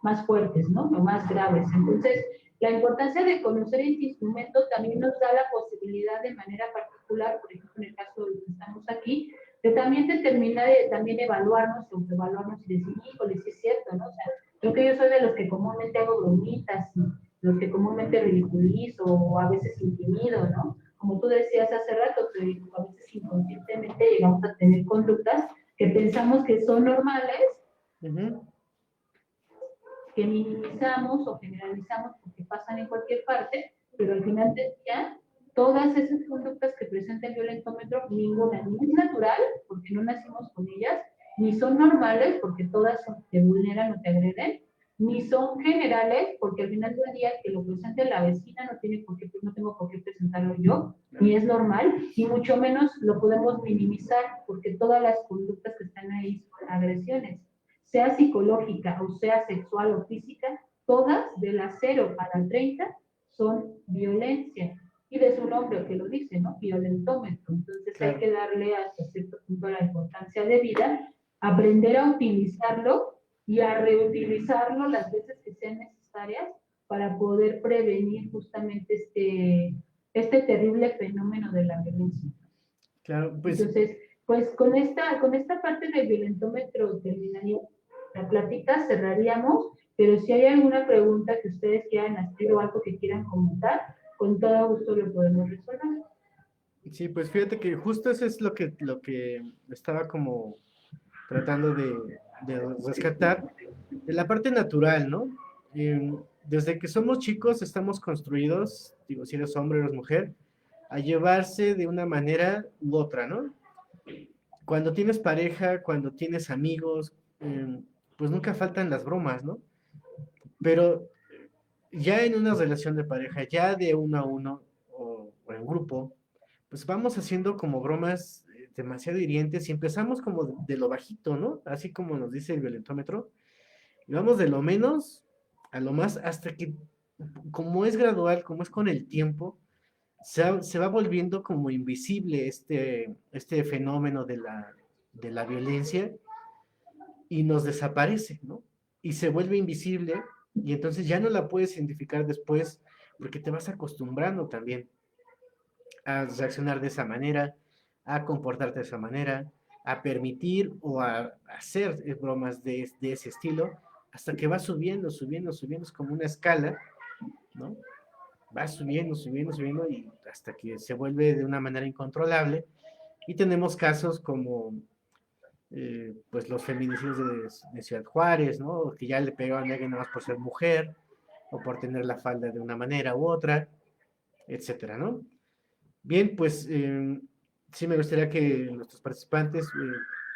más fuertes, ¿no? O más graves. Entonces, la importancia de conocer este instrumento también nos da la posibilidad de manera particular, por ejemplo, en el caso de los que estamos aquí, de también determinar, también evaluarnos, autoevaluarnos y decir, híjole, sí es cierto, ¿no? O sea, creo que yo soy de los que comúnmente hago bromitas, y los que comúnmente ridiculizo o a veces intimido, ¿no? Como tú decías hace rato, que a veces inconscientemente llegamos a tener conductas que pensamos que son normales, que minimizamos o generalizamos porque pasan en cualquier parte, pero al final del día, todas esas conductas que presenta el violentómetro, ninguna ni es natural, porque no nacimos con ellas, ni son normales, porque todas te vulneran o te agreden, ni son generales, porque al final del día que lo presente la vecina no tiene por qué, no tengo por qué presentarlo yo, ni es normal, y mucho menos lo podemos minimizar, porque todas las conductas que están ahí son agresiones, sea psicológica o sea sexual o física, todas de las 0 a la 30 son violencia. Y de su nombre que lo dice, ¿no? Violentómetro. Entonces claro, hay que darle hasta cierto punto la importancia de vida, aprender a utilizarlo y a reutilizarlo las veces que sean necesarias para poder prevenir justamente este terrible fenómeno de la violencia. Claro, pues. Entonces, pues con esta parte del violentómetro terminaría la plática, cerraríamos, pero si hay alguna pregunta que ustedes quieran hacer o algo que quieran comentar, con todo gusto lo podemos resolver. Sí, pues fíjate que justo eso es lo que estaba como tratando de rescatar, de la parte natural, ¿no? Desde que somos chicos estamos construidos, digo, si eres hombre o eres mujer, a llevarse de una manera u otra, ¿no? Cuando tienes pareja, cuando tienes amigos, pues nunca faltan las bromas, ¿no? Pero ya en una relación de pareja, ya de uno a uno o en grupo, pues vamos haciendo como bromas demasiado hirientes y empezamos como de lo bajito, ¿no? Así como nos dice el violentómetro, y vamos de lo menos a lo más hasta que, como es gradual, como es con el tiempo, se va volviendo como invisible este fenómeno de la violencia y nos desaparece, ¿no? Y se vuelve invisible y entonces ya no la puedes identificar después porque te vas acostumbrando también a reaccionar de esa manera, a comportarte de esa manera, a permitir o a hacer bromas de ese estilo, hasta que va subiendo, subiendo, subiendo, es como una escala, ¿no? Va subiendo, subiendo, subiendo y hasta que se vuelve de una manera incontrolable. Y tenemos casos como pues los feminicidios de Ciudad Juárez, ¿no? Que ya le pegaban a alguien nada más por ser mujer o por tener la falda de una manera u otra, etcétera, ¿no? Bien, pues sí me gustaría que nuestros participantes,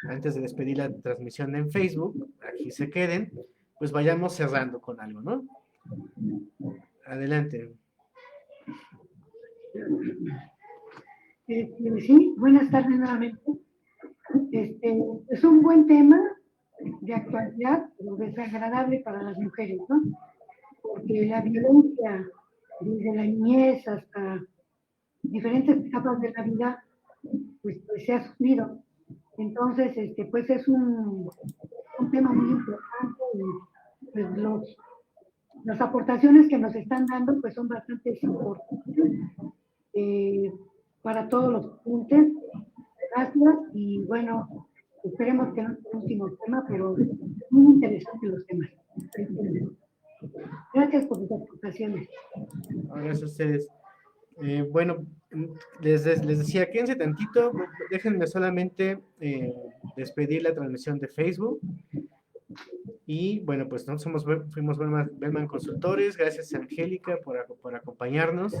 antes de despedir la transmisión en Facebook, aquí se queden, pues vayamos cerrando con algo, ¿no? Adelante. Sí, buenas tardes nuevamente. Es un buen tema de actualidad, pero desagradable para las mujeres, ¿no? Porque la violencia desde la niñez hasta diferentes etapas de la vida, pues se ha sufrido. Entonces, pues es un tema muy importante y pues las aportaciones que nos están dando pues son bastante importantes para todos los puntos. Gracias y bueno, esperemos que no sea el último tema, pero muy interesantes los temas. Gracias por sus aportaciones. Gracias a ustedes. Bueno, les decía, quédense tantito, déjenme solamente despedir la transmisión de Facebook. Y bueno, pues nosotros fuimos Bellman Consultores, gracias a Angélica por acompañarnos.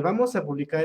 Vamos a publicar